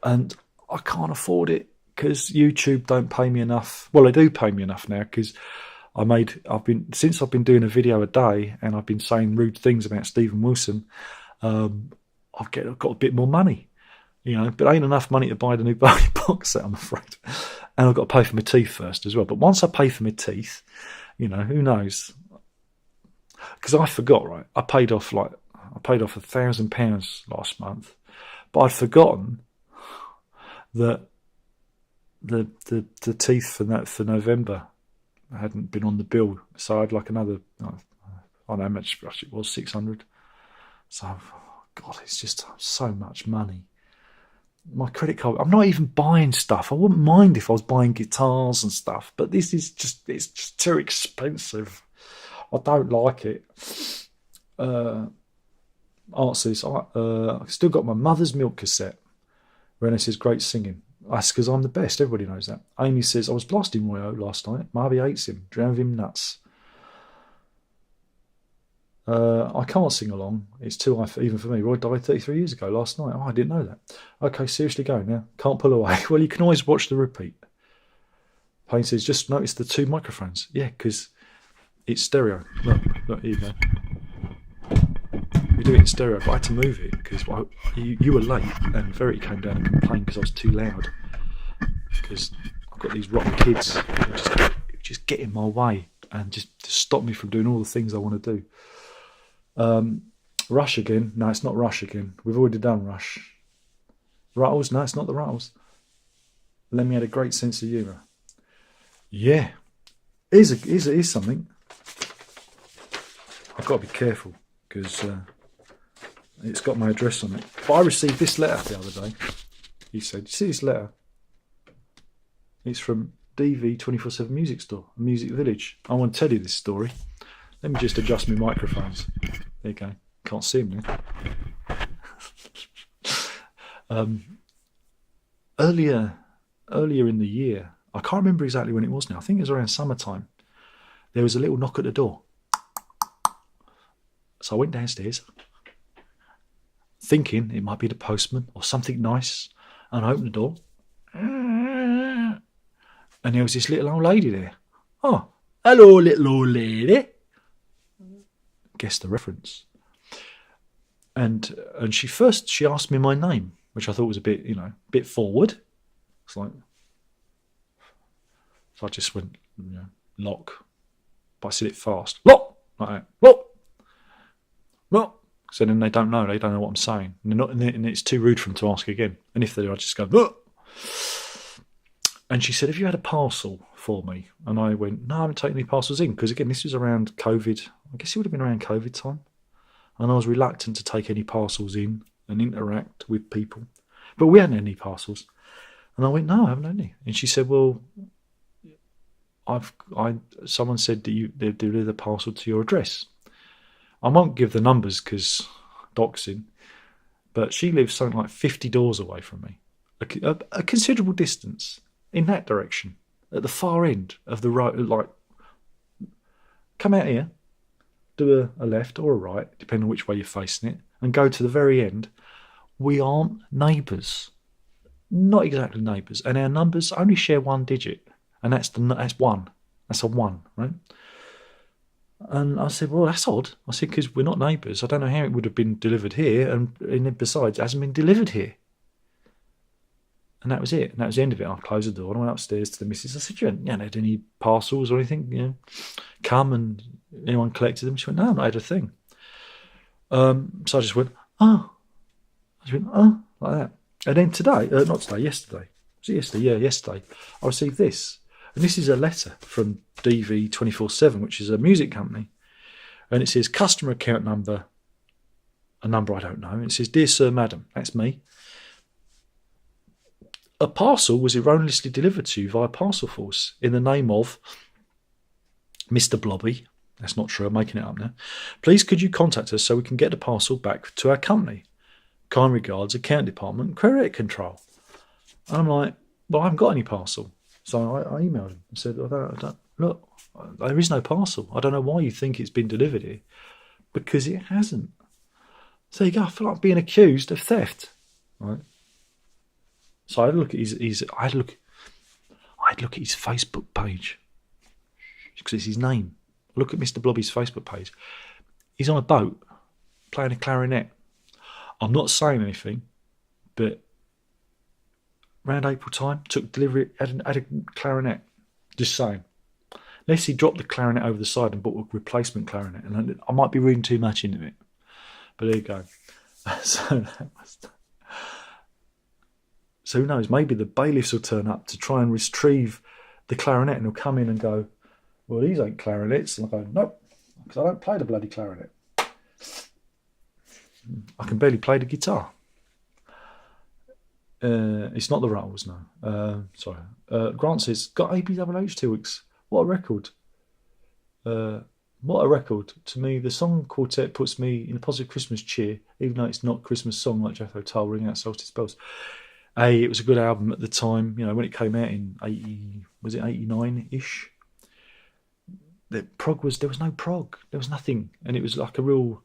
I can't afford it because YouTube don't pay me enough. Well, they do pay me enough now because since I've been doing a video a day and I've been saying rude things about Stephen Wilson, I've got a bit more money. You know, but ain't enough money to buy the new Bowie box set, I'm afraid. And I've got to pay for my teeth first as well. But once I pay for my teeth, you know, who knows? Because I forgot, right? I paid off £1,000 last month, but I'd forgotten that the teeth for November hadn't been on the bill. So I had like another, I don't know how much it was, 600. So, God, it's just so much money. My credit card, I'm not even buying stuff. I wouldn't mind if I was buying guitars and stuff, but this is it's just too expensive. I don't like it. Art says, I still got my Mother's Milk cassette. Renee says, great singing. That's because I'm the best. Everybody knows that. Amy says, I was blasting Royo last night. Marby hates him. Drove him nuts. I can't sing along. It's too high even for me. Roy died 33 years ago last night. Oh, I didn't know that. Okay, seriously go now. Can't pull away. Well, you can always watch the repeat. Payne says, just notice the two microphones. Yeah, because it's stereo. Look, here you go. We do it in stereo, but I had to move it because you were late and Verity came down and complained because I was too loud. Because I've got these rotten kids who just get in my way and just stop me from doing all the things I want to do. Rush again. No, it's not Rush again. We've already done Rush. Rattles? No, it's not the Rattles. Lemmy had a great sense of humour. Yeah. Here's something. I've got to be careful because it's got my address on it. But I received this letter the other day. He said, you see this letter? It's from DV 24/7 Music Store, Music Village. I want to tell you this story. Let me just adjust my microphones. There you go. Can't see them now. Earlier in the year, I can't remember exactly when it was now. I think it was around summertime. there was a little knock at the door. So I went downstairs, thinking it might be the postman or something nice, and I opened the door. And there was this little old lady there. Oh, hello, little old lady. Guess the reference. And she asked me my name, which I thought was a bit forward. It's like, so I just went, lock. But I said it fast. Lock! Like that. Lock! Lock! So then they don't know what I'm saying. And it's too rude for them to ask again. And if they do, I just go, look! And she said, have you had a parcel for me? And I went, no, I haven't taken any parcels in. Because again, this was around COVID. I guess it would have been around COVID time. And I was reluctant to take any parcels in and interact with people. But we hadn't any parcels. And I went, no, I haven't had any. And she said, well, someone said that they deliver the parcel to your address. I won't give the numbers because doxing, but she lives something like 50 doors away from me. A considerable distance in that direction, at the far end of the road. Like, come out here, do a left or a right, depending on which way you're facing it, and go to the very end. We aren't neighbours. Not exactly neighbours. And our numbers only share one digit. And that's one. That's a one, right? And I said, well, that's odd. I said, because we're not neighbours. I don't know how it would have been delivered here. And besides, it hasn't been delivered here. And that was it. And that was the end of it. I closed the door and I went upstairs to the missus. I said, you haven't had any parcels or anything? Come and anyone collected them? She went, no, I've not had a thing. So I just went, oh. Like that. And then yesterday. Was it yesterday? Yeah, yesterday. I received this. And this is a letter from DV 24/7, which is a music company. And it says customer account number, a number I don't know. And it says, dear sir, madam, that's me. A parcel was erroneously delivered to you via Parcel Force in the name of Mr. Blobby. That's not true, I'm making it up now. Please could you contact us so we can get the parcel back to our company? Kind regards, account department, credit control. And I'm like, well, I haven't got any parcel. So I emailed him and said, I don't, look, there is no parcel. I don't know why you think it's been delivered here. Because it hasn't. So you go, I feel like being accused of theft. Right? So I had a look at I'd look at his Facebook page. Because it's his name. Look at Mr. Blobby's Facebook page. He's on a boat playing a clarinet. I'm not saying anything, but around April time, took delivery, had a clarinet. Just saying. Unless he dropped the clarinet over the side and bought a replacement clarinet. And I might be reading too much into it. But there you go. So who knows, maybe the bailiffs will turn up to try and retrieve the clarinet and he'll come in and go, well, these ain't clarinets. And I'll go, nope, because I don't play the bloody clarinet. I can barely play the guitar. It's not the Rattles, no. Sorry. Grant says, got ABWH 2 weeks. What a record. What a record. To me, the song quartet puts me in a positive Christmas cheer, even though it's not a Christmas song like Jethro Tull ringing out Solstice Bells. It was a good album at the time, when it came out in 89-ish? There was no prog. There was nothing. And it was like a really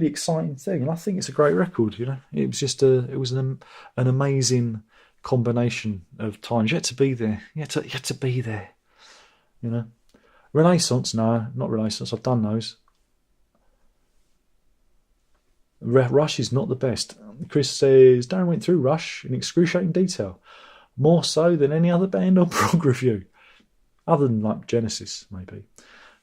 exciting thing. And I think it's a great record, It was just an amazing combination of times. You had to be there. You had to be there, Renaissance, no, not Renaissance. I've done those. Rush is not the best. Chris says, Darren went through Rush in excruciating detail, more so than any other band on prog review, other than like Genesis, maybe.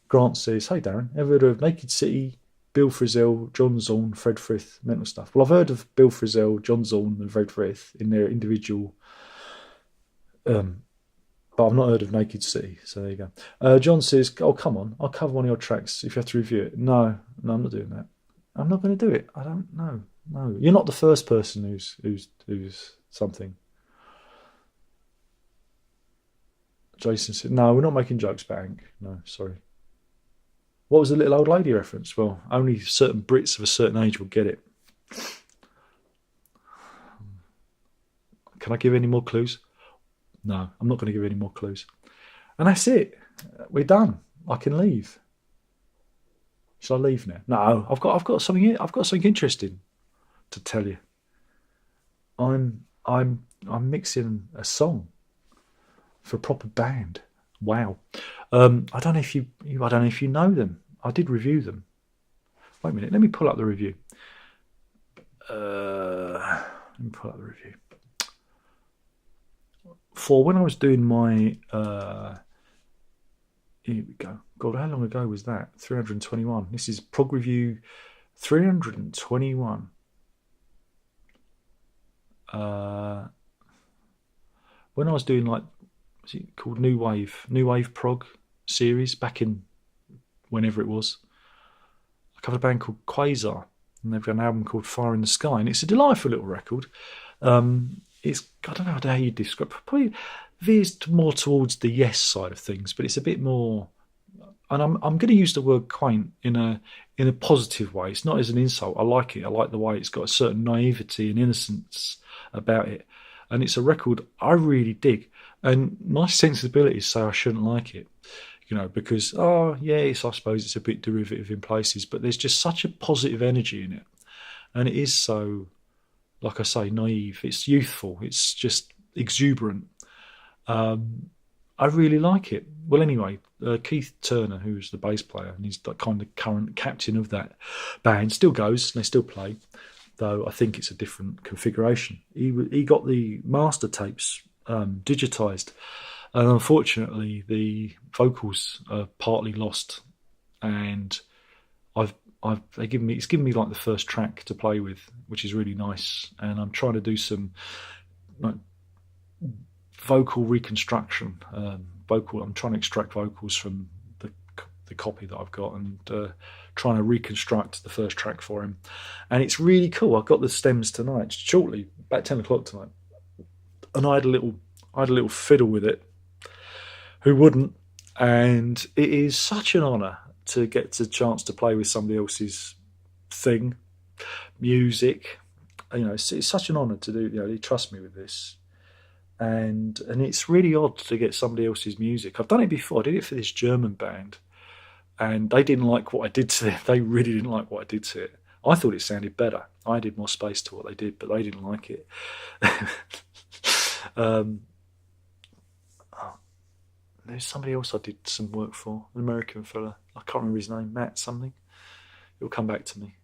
Grant says, hey Darren, ever heard of Naked City, Bill Frisell, John Zorn, Fred Frith, Mental Stuff? Well, I've heard of Bill Frisell, John Zorn and Fred Frith in their individual, but I've not heard of Naked City, so there you go. John says, oh, come on, I'll cover one of your tracks if you have to review it. No, I'm not doing that. I'm not going to do it. I don't know. No, you're not the first person who's something. Jason said, no, we're not making jokes about Hank. No, sorry. What was the little old lady reference? Well, only certain Brits of a certain age will get it. Can I give any more clues? No, I'm not going to give any more clues. And that's it. We're done. I can leave. Shall I leave now? No, I've got something interesting to tell you. I'm mixing a song for a proper band. Wow. I don't know if I don't know if you know them. I did review them. Wait a minute. Let me pull up the review. Let me pull up the review. For when I was doing my here we go. God, how long ago was that? 321. This is Prog Review 321. When I was doing like, what's it called, New Wave Prog series back in whenever it was, I covered a band called Quasar, and they've got an album called Fire in the Sky, and it's a delightful little record. It's, I don't know how you describe it, probably veers more towards the Yes side of things, but it's a bit more, and I'm going to use the word quaint in a positive way. It's not as an insult. I like it. I like the way it's got a certain naivety and innocence about it, and it's a record I really dig. And my sensibilities say I shouldn't like it, because I suppose it's a bit derivative in places, but there's just such a positive energy in it, and it is so, like I say, naive. It's youthful. It's just exuberant. I really like it. Well, anyway, Keith Turner, who's the bass player, and he's the kind of current captain of that band, still goes and they still play, though I think it's a different configuration. He got the master tapes digitized, and unfortunately the vocals are partly lost, and it's given me like the first track to play with, which is really nice, and I'm trying to do some like vocal reconstruction. I'm trying to extract vocals from the copy that I've got, and trying to reconstruct the first track for him, and it's really cool. I got the stems tonight, shortly, about 10 o'clock tonight, and I had a little fiddle with it. Who wouldn't? And it is such an honour to get the chance to play with somebody else's thing, music. It's such an honour to do. They trust me with this, and it's really odd to get somebody else's music. I've done it before. I did it for this German band, and they didn't like what I did to it. They really didn't like what I did to it. I thought it sounded better. I did more space to what they did, but they didn't like it. There's somebody else I did some work for, an American fella. I can't remember his name, Matt something. It'll come back to me.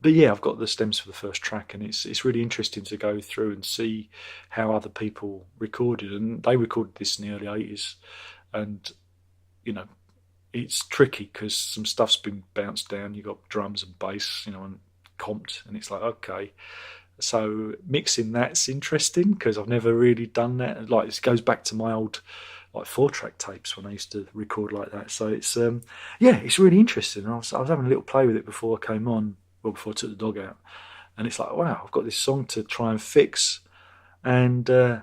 But yeah, I've got the stems for the first track, and it's really interesting to go through and see how other people recorded. And they recorded this in the early 80s, and it's tricky because some stuff's been bounced down. You've got drums and bass, and comped, and it's like, okay. So mixing that's interesting because I've never really done that. Like, it goes back to my old like 4-track tapes when I used to record like that. So it's it's really interesting. I was having a little play with it before I came on, well, before I took the dog out, and it's like, wow, I've got this song to try and fix, and so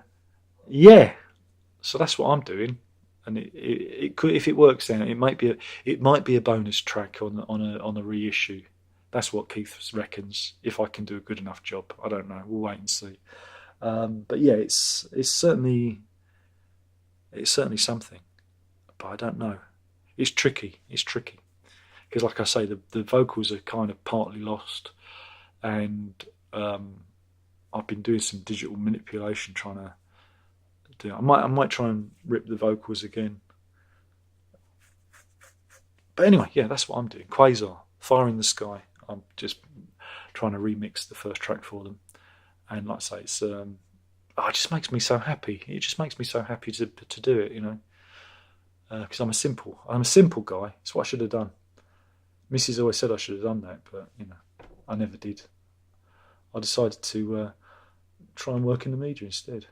that's what I'm doing. And it could, if it works out, it might be a bonus track on a reissue. That's what Keith reckons. If I can do a good enough job, I don't know. We'll wait and see. But yeah, it's certainly something. But I don't know. It's tricky. Because, like I say, the vocals are kind of partly lost, and I've been doing some digital manipulation trying to do. I might try and rip the vocals again. But anyway, yeah, that's what I'm doing. Quasar, Fire in the Sky. I'm just trying to remix the first track for them, and like I say, it's it just makes me so happy. It just makes me so happy to do it, because I'm a simple guy. It's what I should have done. Mrs. always said I should have done that, but I never did. I decided to try and work in the media instead.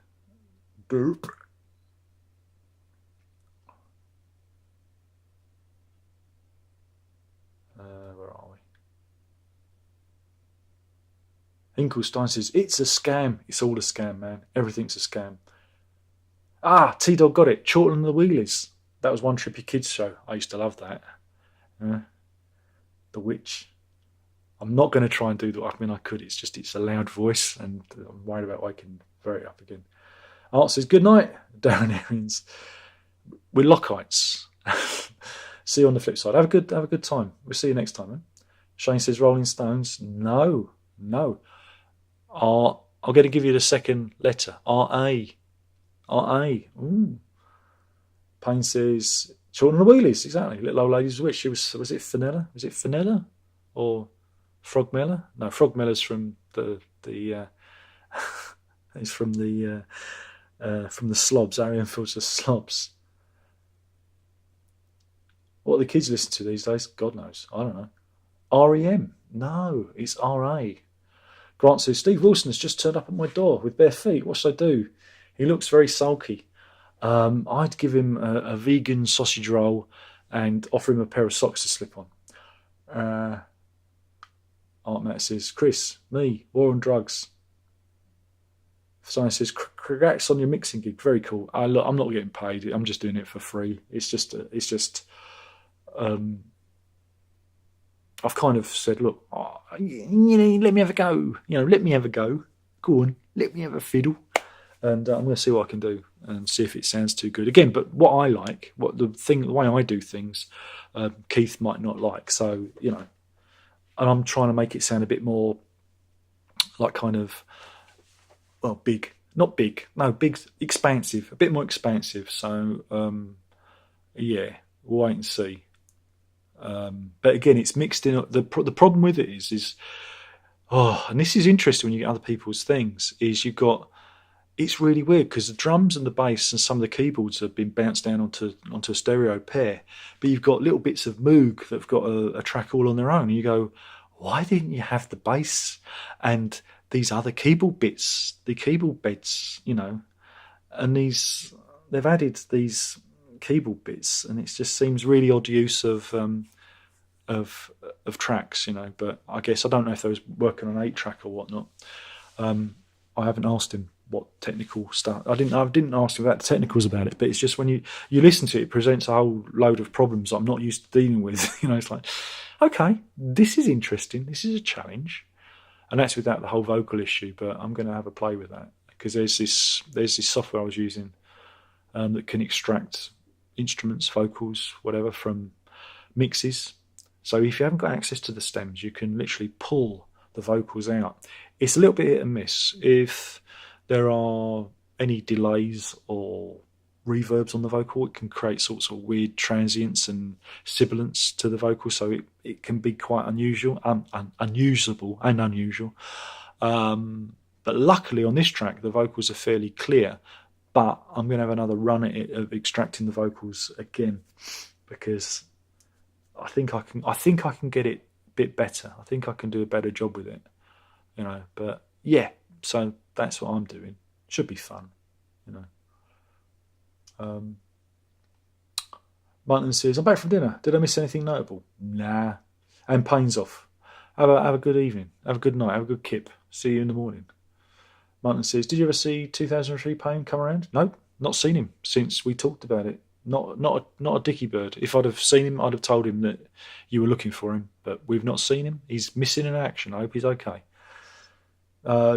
Boop. Where are we? Hinkelstein says, it's a scam. It's all a scam, man. Everything's a scam. T-Dog got it. Chortle and the Wheelies. That was One Trippy Kids show. I used to love that. The Witch. I'm not going to try and do that. I mean, I could. It's a loud voice, and I'm worried about waking Verity up again. Art says, good night, Darren Arians. We're Lockhites. See you on the flip side. Have a good time. We'll see you next time. Eh? Shane says, Rolling Stones. No. I'm going to give you the second letter. R-A. Ooh. Payne says, Children of the Wheelies. Exactly. Little Old Lady's Witch. Was it Fenella? Was it Fenella? Or Frogmella? No, Frogmella's from the it's from the Slobs. Arian Field's the Slobs. What do the kids listen to these days? God knows. I don't know. R.E.M. No, it's R.A. Grant says, Steve Wilson has just turned up at my door with bare feet. What should I do? He looks very sulky. I'd give him a vegan sausage roll and offer him a pair of socks to slip on. Art Matt says, Chris, me, war on drugs. Someone says, congrats on your mixing gig. Very cool. Look, I'm not getting paid. I'm just doing it for free. It's just I've kind of said, look, let me have a go. Let me have a go. Go on, let me have a fiddle. And I'm going to see what I can do and see if it sounds too good. Again, but what I like, the way I do things, Keith might not like. So, and I'm trying to make it sound a bit more like kind of, well, big. Not big. No, big, expansive. A bit more expansive. So, yeah, we'll wait and see. But again, it's mixed in. The problem with it is, and this is interesting when you get other people's things, is it's really weird because the drums and the bass and some of the keyboards have been bounced down onto a stereo pair, but you've got little bits of Moog that have got a track all on their own. And you go, why didn't you have the bass and these other keyboard bits, the keyboard beds, and they've added these keyboard bits, and it just seems really odd use of tracks, But I guess I don't know if they was working on 8-track or whatnot. I haven't asked him what technical stuff. I didn't ask him about the technicals about it, but it's just when you listen to it, it presents a whole load of problems I'm not used to dealing with. It's like, okay, this is interesting. This is a challenge, and that's without the whole vocal issue. But I'm going to have a play with that because there's this software I was using that can extract instruments, vocals, whatever from mixes. So if you haven't got access to the stems, you can literally pull the vocals out. It's a little bit hit and miss. If there are any delays or reverbs on the vocal, it can create sorts of weird transients and sibilants to the vocal, so it can be quite unusual, unusable and unusual. But luckily on this track, the vocals are fairly clear, but I'm going to have another run at it of extracting the vocals again because I think I can get it a bit better. I think I can do a better job with it, But yeah, so that's what I'm doing. Should be fun, Martin says, I'm back from dinner. Did I miss anything notable? Nah. And Payne's off. Have a good evening. Have a good night. Have a good kip. See you in the morning. Martin says, did you ever see 2003 Payne come around? Nope, not seen him since we talked about it. Not a dicky bird. If I'd have seen him, I'd have told him that you were looking for him, but we've not seen him. He's missing in action. I hope he's okay.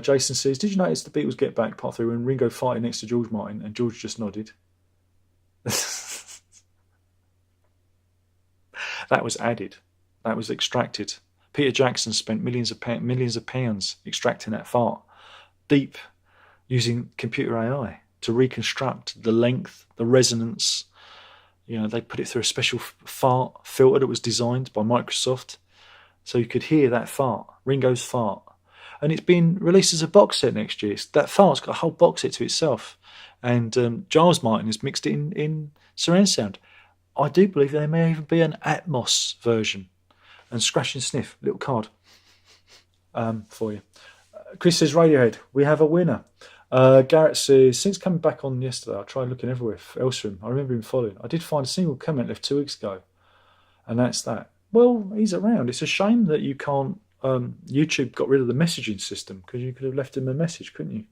Jason says, did you notice the Beatles Get Back part 3 when Ringo fighting next to George Martin and George just nodded? That was added. That was extracted. Peter Jackson spent millions of pounds extracting that fart deep using computer AI to reconstruct the length, the resonance. They put it through a special fart filter that was designed by Microsoft so you could hear that fart, Ringo's fart. And it's been released as a box set next year. That fart's got a whole box set to itself. And Giles Martin has mixed it in surround sound. I do believe there may even be an Atmos version. And Scratch and Sniff, little card for you. Chris says, Radiohead, we have a winner. Garrett says, since coming back on yesterday, I tried looking everywhere else for him. I remember him following. I did find a single comment left 2 weeks ago. And that's that. Well, he's around. It's a shame that you can't. YouTube got rid of the messaging system because you could have left him a message, couldn't you?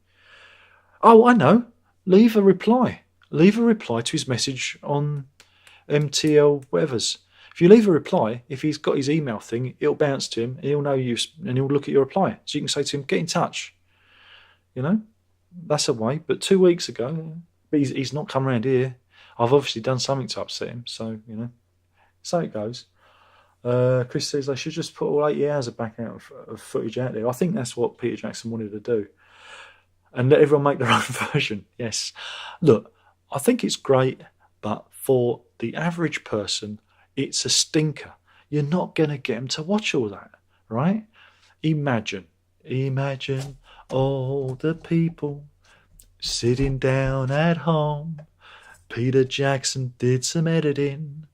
Oh, I know. Leave a reply. Leave a reply to his message on MTL whatever's. If you leave a reply, if he's got his email thing, it'll bounce to him and he'll know you and he'll look at your reply. So you can say to him, get in touch. that's away. But 2 weeks ago, he's not come round here. I've obviously done something to upset him, so so it goes. Chris says they should just put all 80 hours of back out of footage out there. I think that's what Peter Jackson wanted to do, and let everyone make their own version. Yes, look, I think it's great, but for the average person, it's a stinker. You're not going to get them to watch all that, right? Imagine all the people sitting down at home. Peter Jackson did some editing,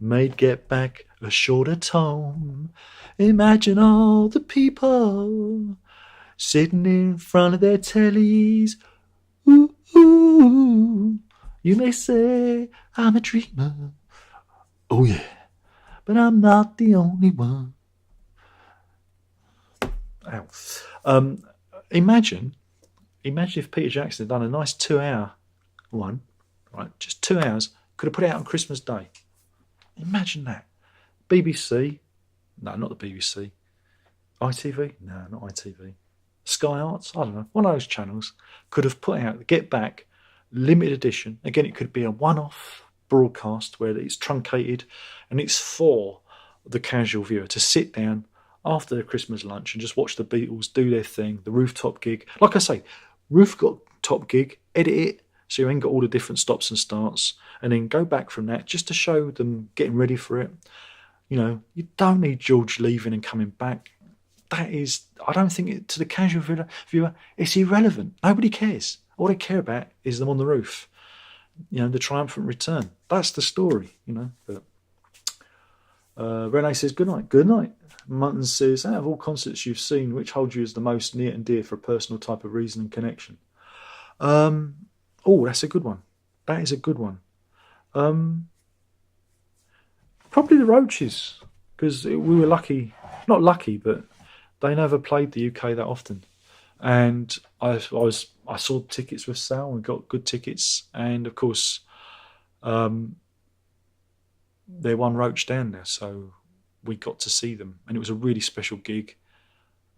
made Get Back a shorter tome. Imagine all the people sitting in front of their tellies. Ooh, ooh. You may say I'm a dreamer. Oh yeah, but I'm not the only one. Ow. Imagine if Peter Jackson had done a nice 2-hour one, right? Just 2 hours. Could have put it out on Christmas Day. Imagine that. BBC? No, not the BBC. ITV? No, not ITV. Sky Arts? I don't know. One of those channels could have put out the Get Back limited edition. Again, it could be a one-off broadcast where it's truncated and it's for the casual viewer to sit down after the Christmas lunch and just watch the Beatles do their thing, the rooftop gig. Like I say, rooftop gig, edit it so you ain't got all the different stops and starts, and then go back from that just to show them getting ready for it. You don't need George leaving and coming back. That is, I don't think to the casual viewer, it's irrelevant. Nobody cares. All they care about is them on the roof. The triumphant return. That's the story, But, Renee says, good night. Good night. Mutton says, out of all concerts you've seen, which holds you as the most near and dear for a personal type of reason and connection? That's a good one. That is a good one. Probably the Roaches, because we were lucky. Not lucky, but they never played the UK that often. And I saw tickets with sale and got good tickets. And, of course, they're one Roach down there, so we got to see them, and it was a really special gig,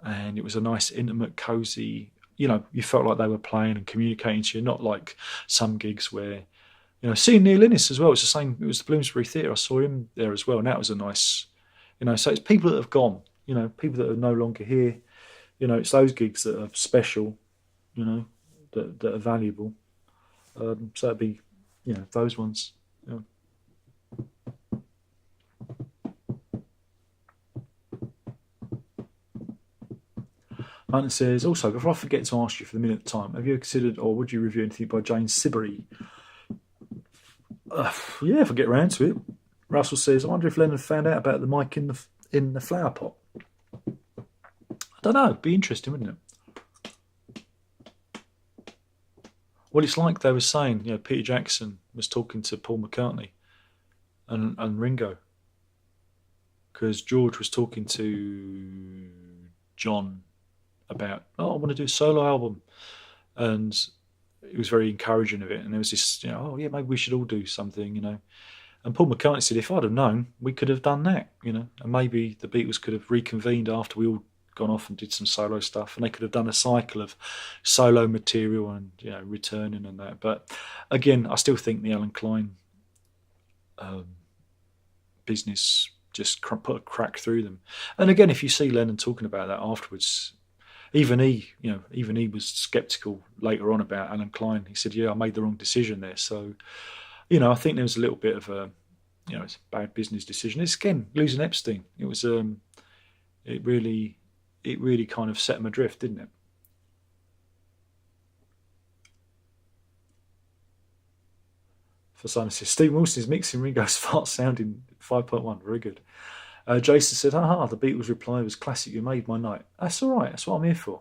and it was a nice, intimate, cosy. You felt like they were playing and communicating to you, not like some gigs where, seeing Neil Innes as well. It's the same. It was the Bloomsbury Theatre. I saw him there as well, and that was a nice, So it's people that have gone, people that are no longer here. It's those gigs that are special, that are valuable. So it'd be, those ones. Hunter says, also, before I forget to ask you for the minute time, have you considered or would you review anything by Jane Siberry? Yeah, if I get around to it. Russell says, I wonder if Lennon found out about the mic in the flower pot. I don't know. It'd be interesting, wouldn't it? Well, it's like they were saying, Peter Jackson was talking to Paul McCartney and Ringo, because George was talking to John about, I want to do a solo album, and he was very encouraging of it, and there was this, maybe we should all do something, and Paul McCartney said, if I'd have known, we could have done that, and maybe the Beatles could have reconvened after we all gone off and did some solo stuff, and they could have done a cycle of solo material and returning and that. But again, I still think the Alan Klein business just put a crack through them. And again, if you see Lennon talking about that afterwards, even he was sceptical later on about Alan Klein. He said, I made the wrong decision there. So, I think there was a little bit of a, it's a bad business decision. It's, again, losing Epstein. It was, it really kind of set him adrift, didn't it? For Simon says, Steve Wilson is mixing Ringo's fart sound in 5.1. Very good. Jason said, the Beatles reply was classic, you made my night. That's all right, that's what I'm here for.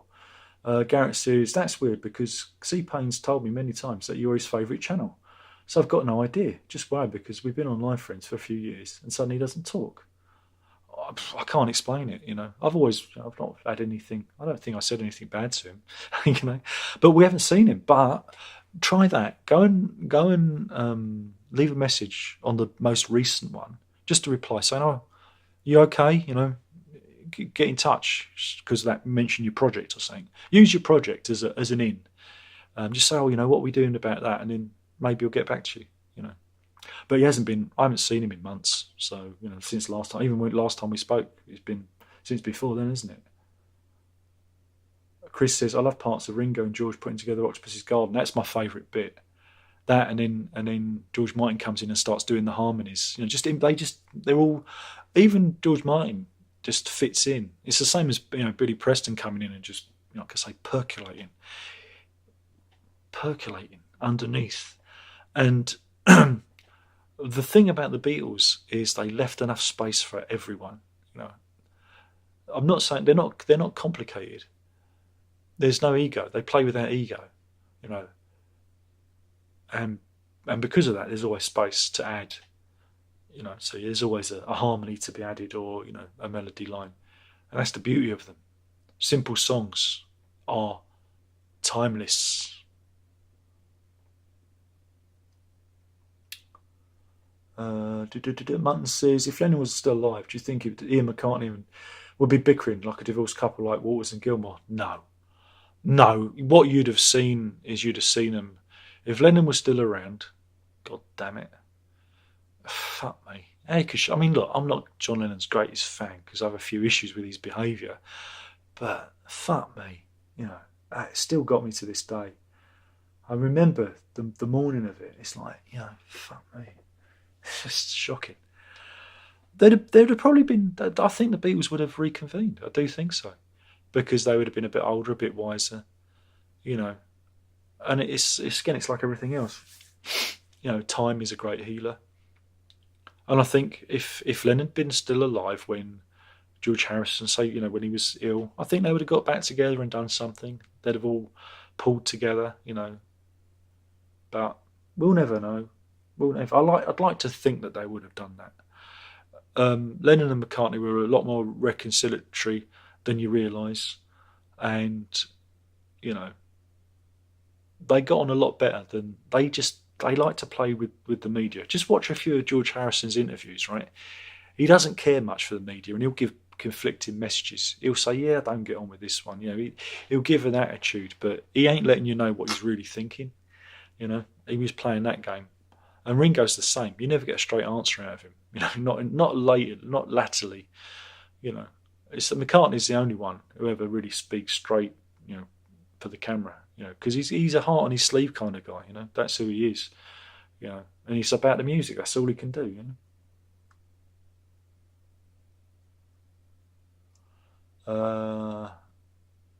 Garrett says, that's weird because C-Payne's told me many times that you're his favourite channel. So I've got no idea. Just why? Because we've been online friends for a few years and suddenly he doesn't talk. I can't explain it, I've not had anything, I don't think I said anything bad to him, But we haven't seen him. But try that. Go and leave a message on the most recent one, just to reply saying, you okay? Get in touch because that mentioned your project or something. Use your project as an in. Just say, oh, what are we doing about that? And then maybe he'll get back to you. But he hasn't been. I haven't seen him in months. So since last time, even when last time we spoke, it's been since before then, isn't it? Chris says, I love parts of Ringo and George putting together Octopus's Garden. That's my favourite bit. That and then George Martin comes in and starts doing the harmonies. They're all, even George Martin just fits in. It's the same as Billy Preston coming in and just like I say, percolating underneath. And the thing about the Beatles is they left enough space for everyone. I'm not saying they're not complicated. There's no ego. They play without ego, and because of that, there's always space to add. So there's always a harmony to be added, or a melody line, and that's the beauty of them. Simple songs are timeless. Mutton says, if Lennon was still alive, do you think Ian McCartney would be bickering like a divorced couple like Waters and Gilmour? No. What you'd have seen them. If Lennon was still around, God damn it, fuck me. Look, I'm not John Lennon's greatest fan because I have a few issues with his behaviour, but fuck me, it still got me to this day. I remember the morning of it. It's like, fuck me. It's just shocking. There'd have probably been. I think the Beatles would have reconvened. I do think so, because they would have been a bit older, a bit wiser, And it's like everything else. Time is a great healer. And I think if Lennon had been still alive when George Harrison, when he was ill, I think they would have got back together and done something. They'd have all pulled together, But we'll never know. I'd like to think that they would have done that. Lennon and McCartney were a lot more reconciliatory than you realise, and they got on a lot better than they like to play with the media. Just watch a few of George Harrison's interviews, right? He doesn't care much for the media, and he'll give conflicting messages. He'll say, "Yeah, I don't get on with this one." He'll give an attitude, but he ain't letting you know what he's really thinking. He was playing that game. And Ringo's the same. You never get a straight answer out of him. Not latterly. It's that McCartney's the only one who ever really speaks straight, for the camera. Because he's a heart on his sleeve kind of guy. That's who he is. And he's about the music. That's all he can do.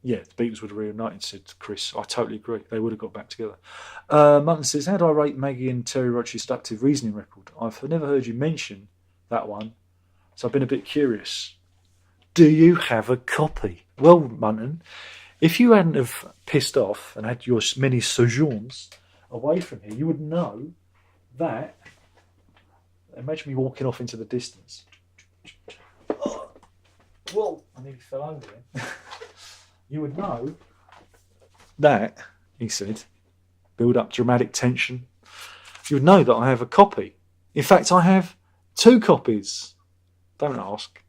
Yeah, the Beatles would have reunited, said Chris. I totally agree. They would have got back together. Mutton says, how do I rate Maggie and Terry Roche's seductive reasoning record? I've never heard you mention that one, so I've been a bit curious. Do you have a copy? Well, Mutton, if you hadn't have pissed off and had your many sojourns away from here, you would know that... Imagine me walking off into the distance. Oh, whoa, I nearly fell over there. You would know that, he said, build up dramatic tension. You would know that I have a copy. In fact, I have 2 copies. Don't ask.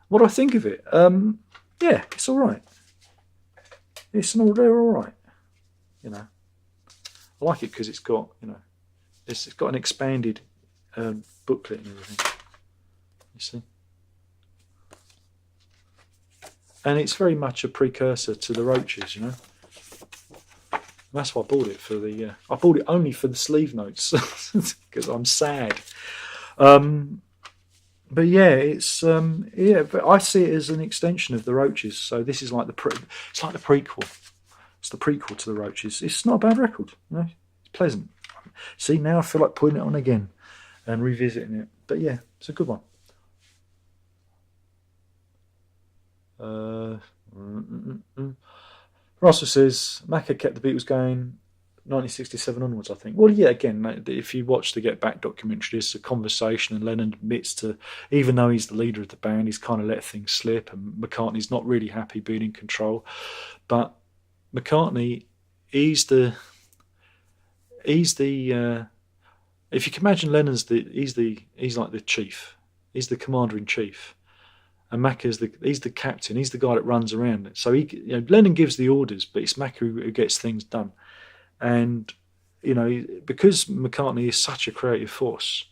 What do I think of it? Yeah, it's all right. They're all right. I like it because it's got, it's got an expanded booklet and everything. You see. And it's very much a precursor to the Roaches, That's why I bought it for the. I bought it only for the sleeve notes because I'm sad. But yeah, it's But I see it as an extension of the Roaches. So this is like it's like the prequel. It's the prequel to the Roaches. It's not a bad record, It's pleasant. See, now I feel like putting it on again and revisiting it. But yeah, it's a good one. Russell says Macca kept the Beatles going 1967 onwards, I think. Well, yeah, again, if you watch the Get Back documentary, it's a conversation, and Lennon admits to, even though he's the leader of the band, he's kind of let things slip, and McCartney's not really happy being in control. But McCartney, he's if you can imagine Lennon's he's like the chief, he's the commander in chief. and Macca's he's the captain. He's the guy that runs around. So Lennon gives the orders, but it's Macca who gets things done. And because McCartney is such a creative force,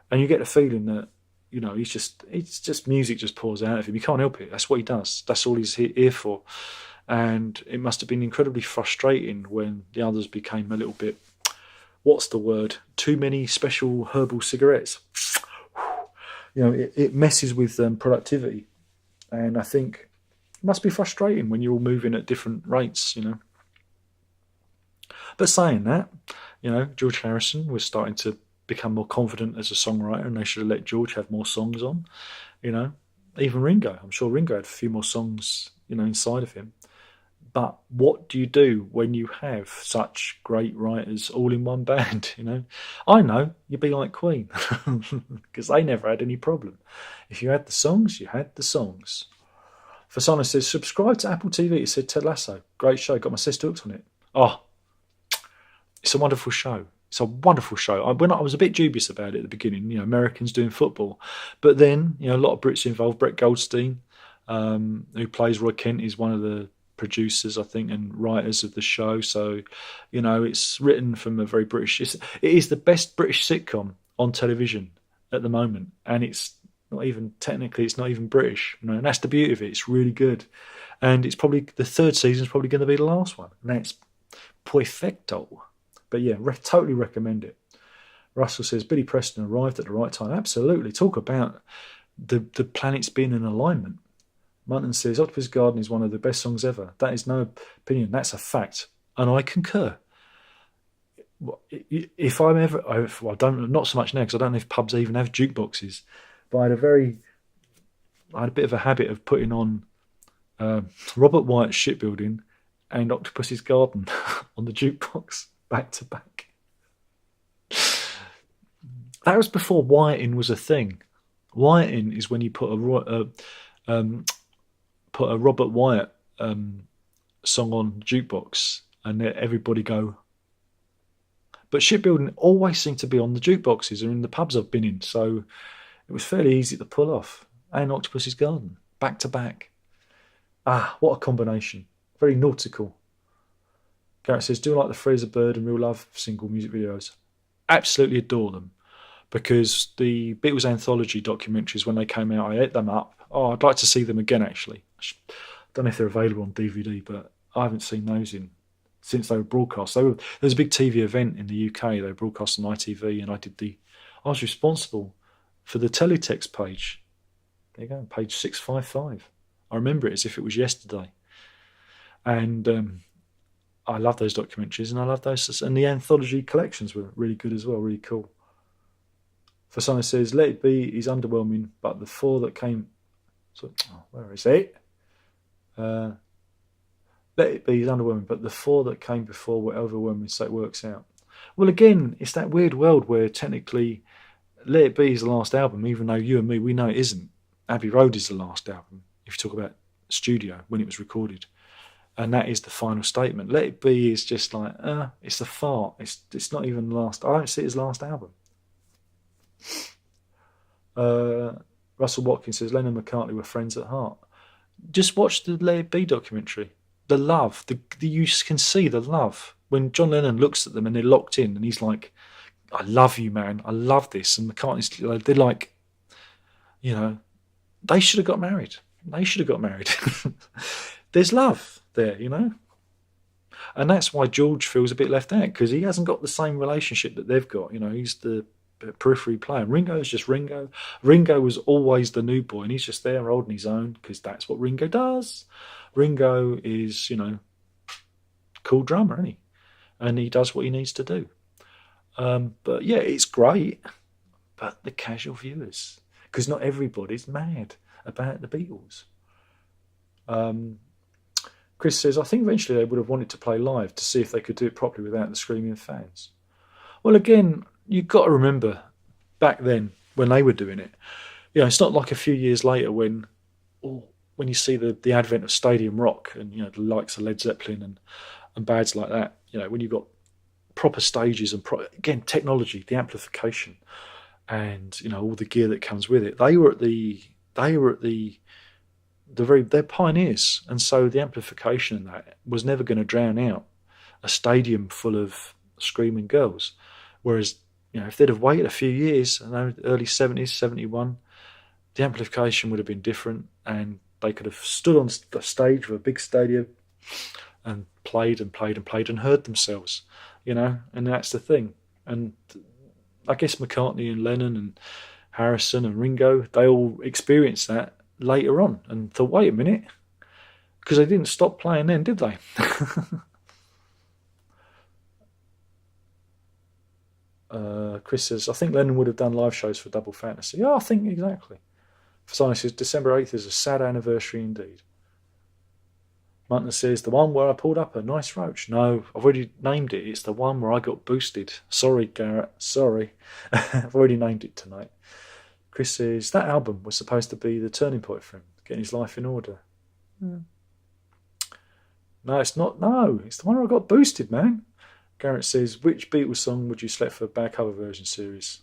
and you get the feeling that it's just music just pours out of him. You can't help it. That's what he does. That's all he's here for. And it must have been incredibly frustrating when the others became a little bit, what's the word? Too many special herbal cigarettes. It messes with productivity. And I think it must be frustrating when you're all moving at different rates, But saying that, George Harrison was starting to become more confident as a songwriter, and they should have let George have more songs on, Even Ringo. I'm sure Ringo had a few more songs, inside of him. But what do you do when you have such great writers all in one band, I know, you'd be like Queen, because they never had any problem. If you had the songs, you had the songs. Fasana says, subscribe to Apple TV. It said Ted Lasso. Great show. Got my sister hooked on it. Oh, it's a wonderful show. It's a wonderful show. I was a bit dubious about it at the beginning, Americans doing football. But then, a lot of Brits involved. Brett Goldstein, who plays Roy Kent, is one of the producers, I think, and writers of the show. So, it's written from a very British... It is the best British sitcom on television at the moment. And it's not even... Technically, it's not even British. And that's the beauty of it. It's really good. And it's probably... The third season is probably going to be the last one. And that's perfecto. But yeah, totally recommend it. Russell says, Billy Preston arrived at the right time. Absolutely. Talk about the planets being in alignment. Munton says, Octopus Garden is one of the best songs ever. That is no opinion. That's a fact. And I concur. If I'm ever... I don't, not so much now, because I don't know if pubs even have jukeboxes. But I had a bit of a habit of putting on Robert Wyatt's Shipbuilding and Octopus's Garden on the jukebox. Back to back. That was before whiting was a thing. Whiting is when you put a Robert Wyatt song on jukebox and everybody go. But Shipbuilding always seemed to be on the jukeboxes or in the pubs I've been in, so it was fairly easy to pull off. And Octopus's Garden, back to back. Ah, what a combination! Very nautical. Garrett says, do you like the Fraser Bird and Real Love single music videos? Absolutely adore them. Because the Beatles anthology documentaries, when they came out, I ate them up. Oh, I'd like to see them again, actually. I don't know if they're available on DVD, but I haven't seen those since they were broadcast. There was a big TV event in the UK. They were broadcast on ITV, and I was responsible for the teletext page. There you go, page 655. I remember it as if it was yesterday. And... I love those documentaries, and I love those. And the anthology collections were really good as well, really cool. Fasana says, Let It Be is underwhelming, but the four that came... where is it? Let It Be is underwhelming, but the four that came before were overwhelming, so it works out. Well, again, it's that weird world where technically Let It Be is the last album, even though you and me, we know it isn't. Abbey Road is the last album, if you talk about studio, when it was recorded. And that is the final statement. Let It Be is just like, it's a fart. It's not even the last. I don't see it as the last album. Russell Watkins says, Lennon and McCartney were friends at heart. Just watch the Let It Be documentary. The love. You can see the love. When John Lennon looks at them and they're locked in and he's like, I love you, man. I love this. And McCartney's, they're like, they should have got married. They should have got married. There's love there, and that's why George feels a bit left out, because he hasn't got the same relationship that they've got. He's the periphery player. Ringo is just Ringo. Ringo was always the new boy, and he's just there holding his own because that's what Ringo does. Ringo is, cool drummer, isn't he? And he does what he needs to do. But yeah, it's great. But the casual viewers, because not everybody's mad about the Beatles. Chris says, I think eventually they would have wanted to play live to see if they could do it properly without the screaming fans. Well, again, you've got to remember back then when they were doing it. It's not like a few years later when you see the advent of stadium rock and the likes of Led Zeppelin and bands like that. When you've got proper stages and again technology, the amplification, and all the gear that comes with it. They were at the they were at they're pioneers, and so the amplification in that was never going to drown out a stadium full of screaming girls. Whereas, if they'd have waited a few years, early 70s, 71, the amplification would have been different, and they could have stood on the stage of a big stadium and played and played and played and heard themselves, and that's the thing. And I guess McCartney and Lennon and Harrison and Ringo, they all experienced that later on and thought, wait a minute, because they didn't stop playing then, did they? Chris says, I think Lennon would have done live shows for Double Fantasy. Yeah, I think exactly. Simon says, December 8th is a sad anniversary indeed. Martin says, the one where I pulled up a nice roach. No, I've already named it. It's the one where I got boosted. Sorry, Garrett. Sorry. I've already named it tonight. Chris says, that album was supposed to be the turning point for him, getting his life in order. Yeah. No, it's not. No, it's the one where I got boosted, man. Garrett says, which Beatles song would you select for a back cover version series?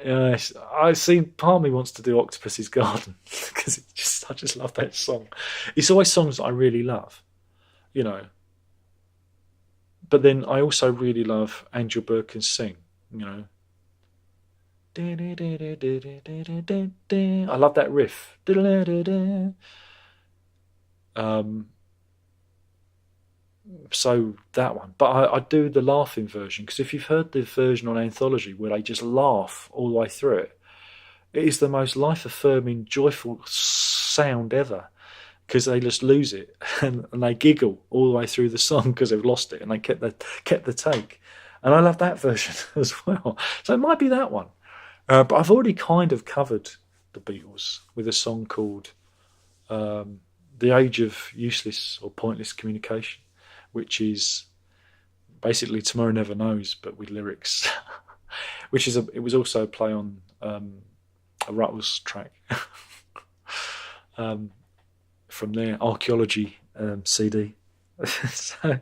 I see. Part of me wants to do Octopus's Garden because I just love that song. It's always songs that I really love, But then I also really love Angel Birkin Sing, I love that riff. So that one, but I do the laughing version, because if you've heard the version on Anthology where they just laugh all the way through it, it is the most life-affirming, joyful sound ever, because they just lose it and they giggle all the way through the song because they've lost it, and they kept the take. And I love that version as well. So it might be that one, but I've already kind of covered the Beatles with a song called "The Age of Useless or Pointless Communication," which is basically Tomorrow Never Knows, but with lyrics, it was also a play on a Ruttles track from their archaeology CD. So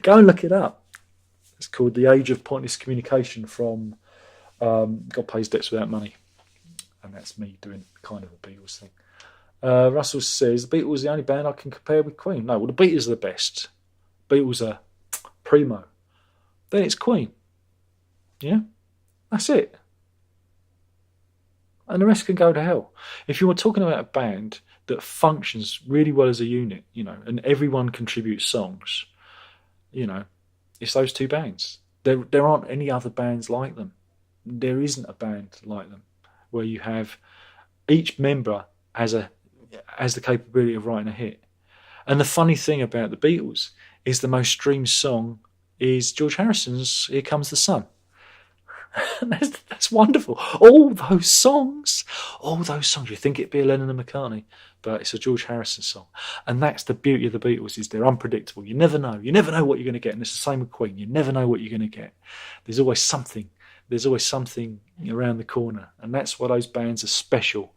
go and look it up. It's called The Age of Pointless Communication from God Pays Debts Without Money, and that's me doing kind of a Beatles thing. Russell says, the Beatles are the only band I can compare with Queen. No, well, the Beatles are the best. Beatles are primo. Then it's Queen. Yeah? That's it. And the rest can go to hell. If you were talking about a band that functions really well as a unit, and everyone contributes songs, it's those two bands. There aren't any other bands like them. There isn't a band like them where you have each member has the capability of writing a hit. And the funny thing about the Beatles is the most streamed song is George Harrison's Here Comes the Sun. That's wonderful. All those songs. You think it'd be a Lennon and McCartney, but it's a George Harrison song. And that's the beauty of the Beatles, is they're unpredictable. You never know. You never know what you're going to get. And it's the same with Queen. You never know what you're going to get. There's always something. There's always something around the corner. And that's why those bands are special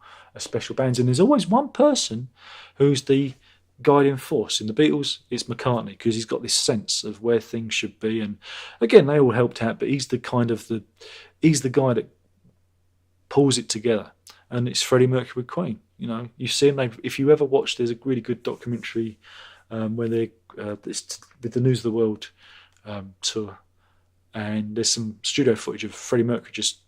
bands. And there's always one person who's the guiding force. In the Beatles, it's McCartney, because he's got this sense of where things should be. And again, they all helped out, but he's the guy that pulls it together. And it's Freddie Mercury with Queen. You see him. If you ever watch, there's a really good documentary where they with the News of the World tour, and there's some studio footage of Freddie Mercury just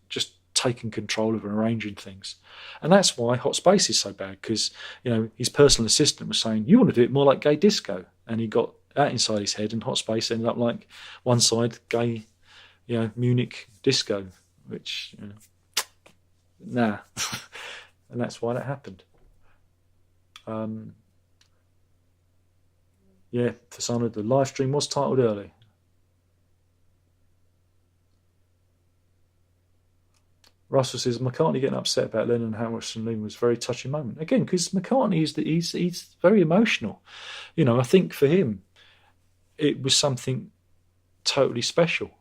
taking control of and arranging things. And that's why Hot Space is so bad, because his personal assistant was saying, you want to do it more like gay disco, and he got that inside his head, and Hot Space ended up like one side gay Munich disco, which nah. And that's why that happened. Fasano, the live stream was titled early. Russell says, McCartney getting upset about Lennon and Harrison leaving was a very touching moment. Again, because McCartney he's very emotional. I think for him, it was something totally special.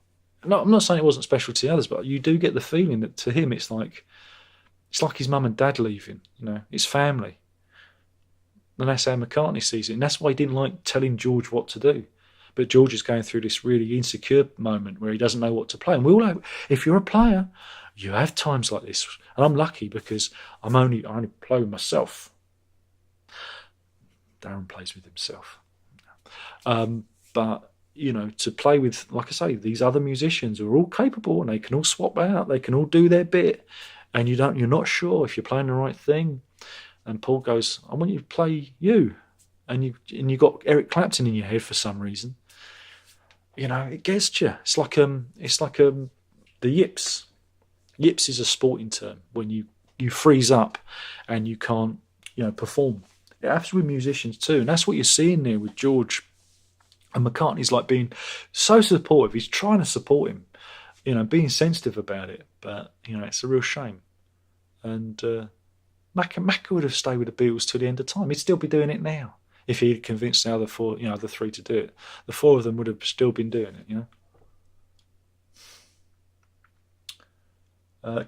No, I'm not saying it wasn't special to the others, but you do get the feeling that to him it's like his mum and dad leaving. It's family. And that's how McCartney sees it. And that's why he didn't like telling George what to do. But George is going through this really insecure moment where he doesn't know what to play. And we all know, if you're a player, You have times like this, and I'm lucky because I only play with myself. Darren plays with himself, but to play with, like I say, these other musicians who are all capable and they can all swap out, they can all do their bit, and you're not sure if you're playing the right thing. And Paul goes, "I want you to play you," and you got Eric Clapton in your head for some reason. It gets to you. It's like the yips. Yips is a sporting term when you freeze up and you can't perform. It happens with musicians too, and that's what you're seeing there with George. And McCartney's like being so supportive. He's trying to support him, being sensitive about it. But it's a real shame. And Macca would have stayed with the Beatles till the end of time. He'd still be doing it now if he'd convinced the other four, the three to do it. The four of them would have still been doing it.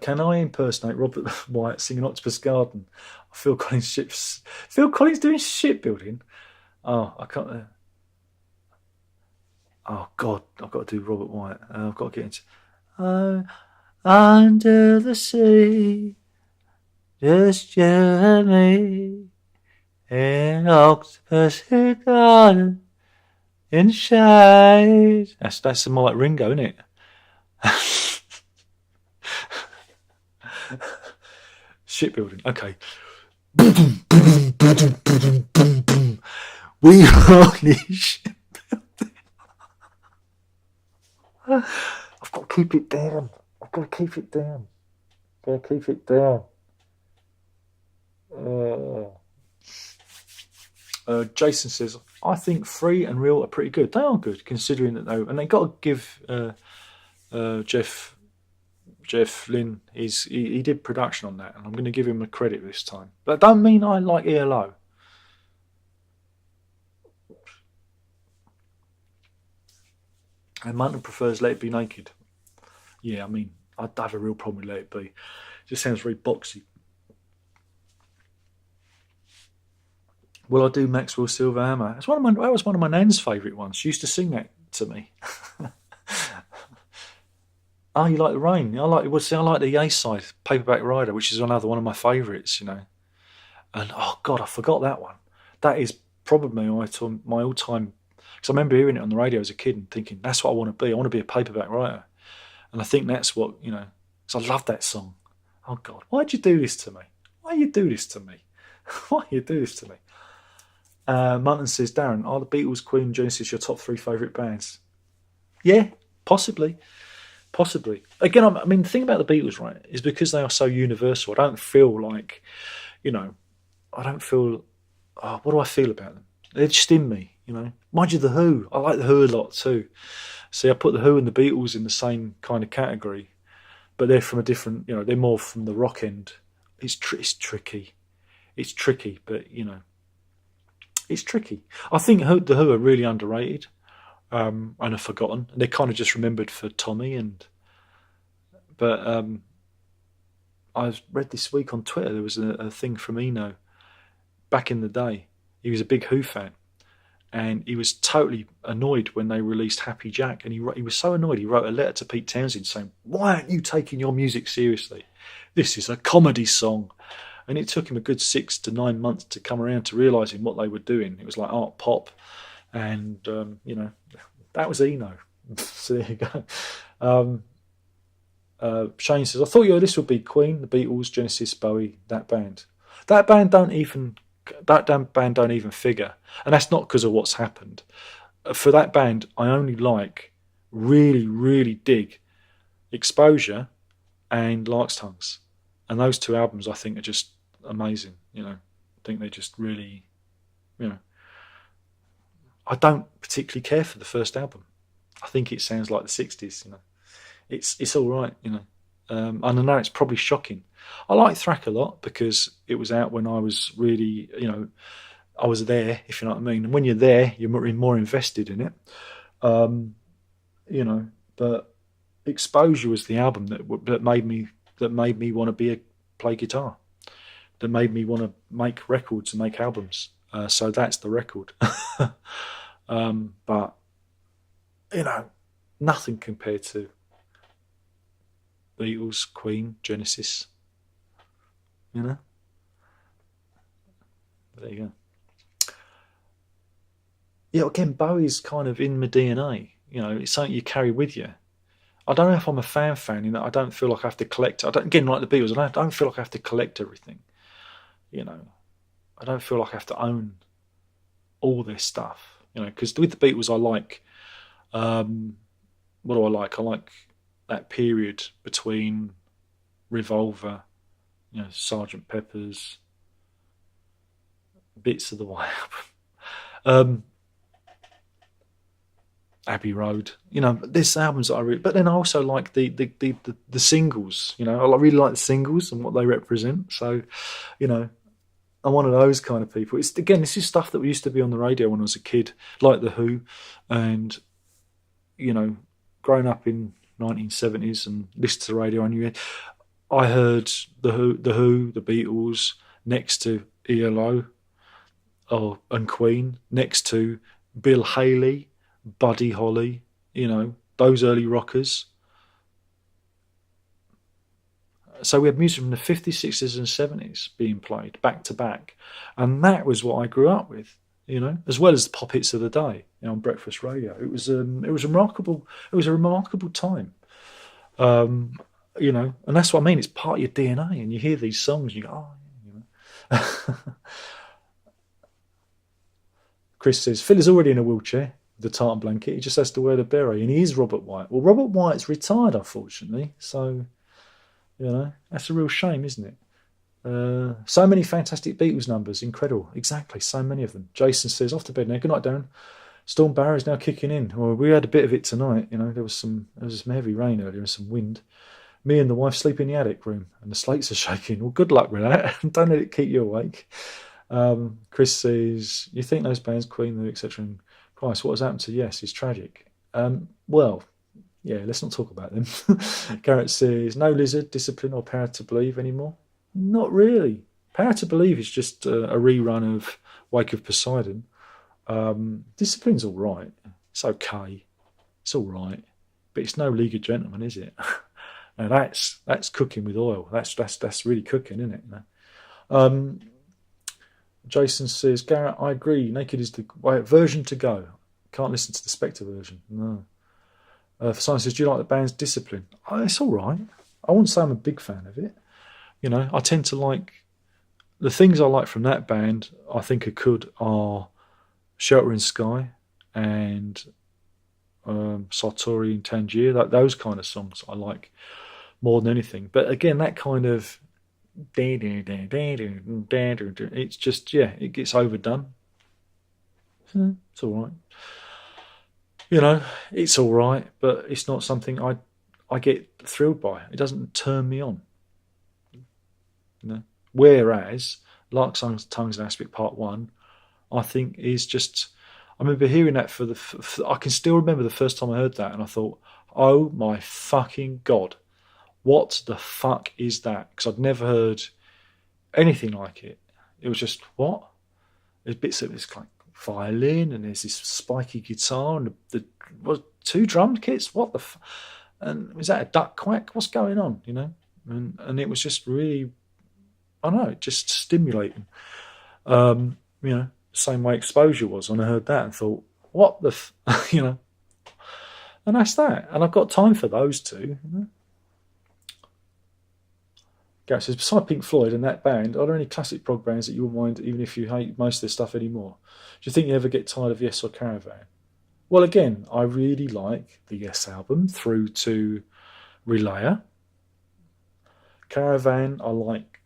Can I impersonate Robert Wyatt singing Octopus Garden? Phil Collins doing shipbuilding? Oh, I can't. Oh God, I've got to do Robert Wyatt. I've got to get into under the sea, just you and me, in Octopus Garden, in shade. That's more like Ringo, isn't it? Shipbuilding. Okay. We are shipbuilding. I've got to keep it down. Jason says, I think Free and Real are pretty good. They are good, considering that they got to give Jeff Lynne, he did production on that, and I'm going to give him a credit this time. But that don't mean I like ELO. And Munton prefers Let It Be Naked. Yeah, I mean, I'd have a real problem with Let It Be. It just sounds very boxy. Will I do Maxwell Silver Hammer? That was one of my nan's favourite ones. She used to sing that to me. Oh, you like the Rain? I like the A side, Paperback Rider, which is another one of my favourites. And oh God, I forgot that one. That is probably my all-time. Because I remember hearing it on the radio as a kid and thinking, that's what I want to be. I want to be a paperback writer. And I think that's what, because I love that song. Oh God, why'd you do this to me? Why you do this to me? Why you do this to me? Munton says, Darren, are the Beatles, Queen, Genesis your top 3 favourite bands? Yeah, possibly. Again, I mean, the thing about the Beatles, right, is because they are so universal, I don't feel like, what do I feel about them? They're just in me, Mind you, The Who, I like The Who a lot too. See, I put The Who and the Beatles in the same kind of category, but they're from a different, they're more from the rock end. It's tricky. It's tricky, but, it's tricky. I think The Who are really underrated and are forgotten. And they're kind of just remembered for Tommy. But I read this week on Twitter, there was a thing from Eno back in the day. He was a big Who fan. And he was totally annoyed when they released Happy Jack. And he was so annoyed, he wrote a letter to Pete Townsend saying, why aren't you taking your music seriously? This is a comedy song. And it took him a good 6 to 9 months to come around to realising what they were doing. It was like art pop. And, that was Eno. So there you go. Shane says, I thought your list would be Queen, the Beatles, Genesis, Bowie, that band. That band don't even figure. And that's not because of what's happened. For that band, I only really, really dig Exposure and Lark's Tongues. And those 2 albums, I think, are just amazing. I think they're just really, I don't particularly care for the first album. I think it sounds like the 60s, It's all right, And I know it's probably shocking. I like Thrack a lot because it was out when I was really, I was there, if you know what I mean. And when you're there, you're more invested in it. But Exposure was the album that made me want to play guitar, that made me want to make records and make albums. So that's the record. But nothing compared to Beatles, Queen, Genesis. You know? But there you go. Yeah, again, Bowie's kind of in my DNA. You know, it's something you carry with you. I don't know if I'm a fan in that I don't feel like I have to collect. I don't, again, like the Beatles, I don't feel like I have to collect everything. You know, I don't feel like I have to own all this stuff. You know, because with the Beatles, I like, what do I like? I like that period between Revolver, you know, Sergeant Pepper's, bits of the White Album, Abbey Road. You know, there's albums that I really, but then I also like the singles. You know, I really like the singles and what they represent. So, you know, I'm one of those kind of people. It's again, this is stuff that used to be on the radio when I was a kid, like the Who, and you know, growing up in 1970s and listened to the radio, I heard the Who, the Beatles, next to ELO, and Queen, next to Bill Haley, Buddy Holly, you know, those early rockers. So we had music from the 50s, 60s, and 70s being played back to back. And that was what I grew up with, you know, as well as the pop hits of the day, you know, on breakfast radio. It was remarkable. It was a remarkable time. You know, and that's what I mean. It's part of your DNA, and you hear these songs, and you go, oh, you know. Chris says Phil is already in a wheelchair with the tartan blanket. He just has to wear the beret, and he is Robert White. Well, Robert White's retired, unfortunately, so you know that's a real shame, isn't it? So many fantastic Beatles numbers, incredible. Exactly, so many of them. Jason says off to bed now. Good night, Darren. Storm Barrow's now kicking in. Well, we had a bit of it tonight. You know, there was some heavy rain earlier and some wind. Me and the wife sleep in the attic room, and the slates are shaking. Well, good luck with that. Don't let it keep you awake. Chris says, you think those bands, Queen, etc., and Christ, what has happened to Yes is tragic. Well, yeah, let's not talk about them. Garrett says, no Lizard, Discipline, or Power to Believe anymore? Not really. Power to Believe is just a rerun of Wake of Poseidon. Discipline's all right. It's okay. It's all right. But it's no League of Gentlemen, is it? Now that's cooking with oil. That's really cooking, isn't it? Jason says, Garrett, I agree. Naked is the version to go. Can't listen to the Spectre version. No. Simon says, do you like the band's Discipline? Oh, it's all right. I wouldn't say I'm a big fan of it. You know, I tend to like the things I like from that band. I think are Shelter in Sky and Sartori and Tangier. Those kind of songs I like more than anything. But again, that kind of it's just, yeah, it gets overdone. It's all right. You know, it's all right, but it's not something I get thrilled by. It doesn't turn me on. You know? Whereas Lark Songs, Tongues and Aspic Part 1, I think is just, I remember hearing that I can still remember the first time I heard that and I thought, oh my fucking God, what the fuck is that? Because I'd never heard anything like it. It was just, what? There's bits of this like violin and there's this spiky guitar and the two drum kits. What the? And was that a duck quack? What's going on? You know, and it was just really, I don't know, just stimulating. You know, same way Exposure was. And I heard that and thought, what the? You know, and that's that. And I've got time for those two. You know? Gareth says, beside Pink Floyd and that band, are there any classic prog bands that you will mind even if you hate most of their stuff anymore? Do you think you ever get tired of Yes or Caravan? Well, again, I really like the Yes album through to Relayer. Caravan, I like,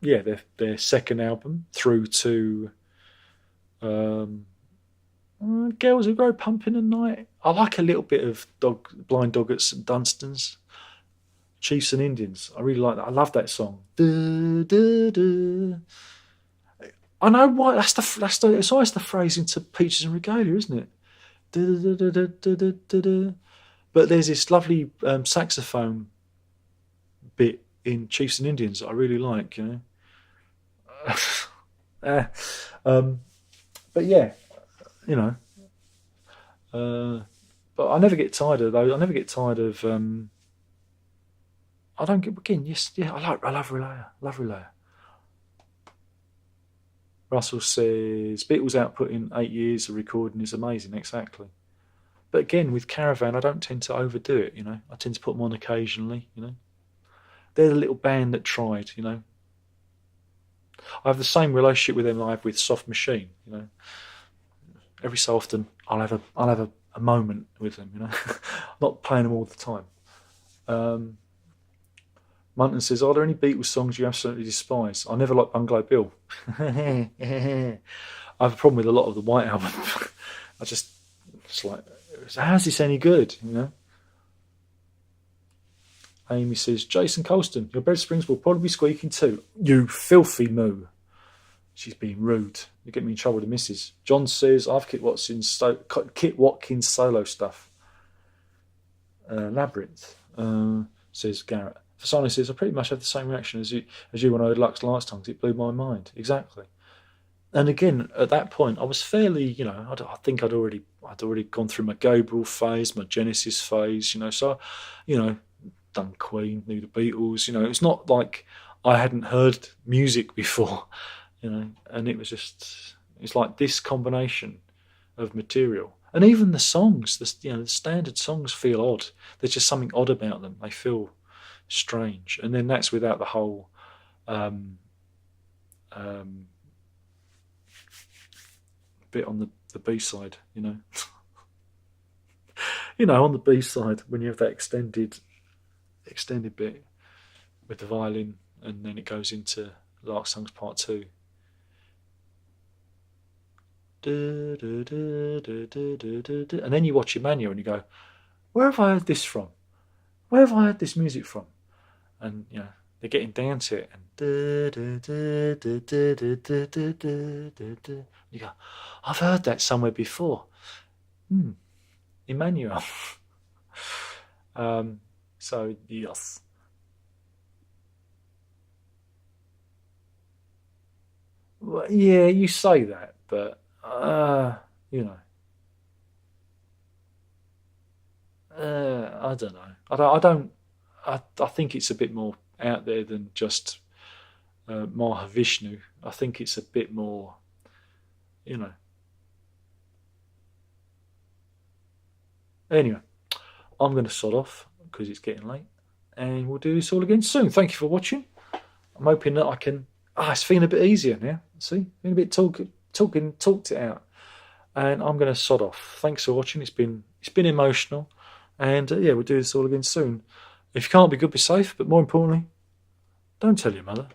their second album through to Girls Who Grow Pumping at Night. I like a little bit of Blind Dog at St Dunstan's. Chiefs and Indians. I really like that. I love that song. Du, du, du. I know why. It's always the phrase into Peaches and Regalia, isn't it? Du, du, du, du, du, du, du, du. But there's this lovely saxophone bit in Chiefs and Indians that I really like. You know. But yeah, you know. But I never get tired of those. I never get tired of. I don't get again. Yes, yeah, I love Relayer. Love Relayer. Russell says Beatles output in 8 years of recording is amazing. Exactly. But again, with Caravan, I don't tend to overdo it. I tend to put them on occasionally. They're the little band that tried. I have the same relationship with them I have with Soft Machine. Every so often I'll have a moment with them. Not playing them all the time. Munton says, "Are there any Beatles songs you absolutely despise?" I never liked Bungalow Bill. I have a problem with a lot of the White Album. It's like, how's this any good? Amy says, "Jason Colston, your bed springs will probably be squeaking too. You filthy moo." She's being rude. You get me in trouble with the missus. John says, "I've Kit Watkins solo stuff." Labyrinth, says Garrett. Fasano says, "I pretty much had the same reaction as you when I heard Lux last time, because it blew my mind." Exactly. And again, at that point, I was fairly, I think I'd already gone through my Gabriel phase, my Genesis phase, so, done Queen, knew the Beatles, it's not like I hadn't heard music before, and it's like this combination of material. And even the songs, the standard songs feel odd. There's just something odd about them. They feel strange. And then that's without the whole bit on the B-side, on the B-side when you have that extended bit with the violin, and then it goes into Lark Songs Part 2. And then you watch your manual and you go, where have I heard this from? Where have I heard this music from? And they're getting down to it, and you go, I've heard that somewhere before. Emmanuel. So yes. Well, yeah, you say that, but I don't know. I think it's a bit more out there than just Mahavishnu. I think it's a bit more, Anyway, I'm going to sod off because it's getting late, and we'll do this all again soon. Thank you for watching. I'm hoping that I can. It's feeling a bit easier now. See, feeling a bit talked it out, and I'm going to sod off. Thanks for watching. It's been emotional, and we'll do this all again soon. If you can't be good, be safe. But more importantly, don't tell your mother.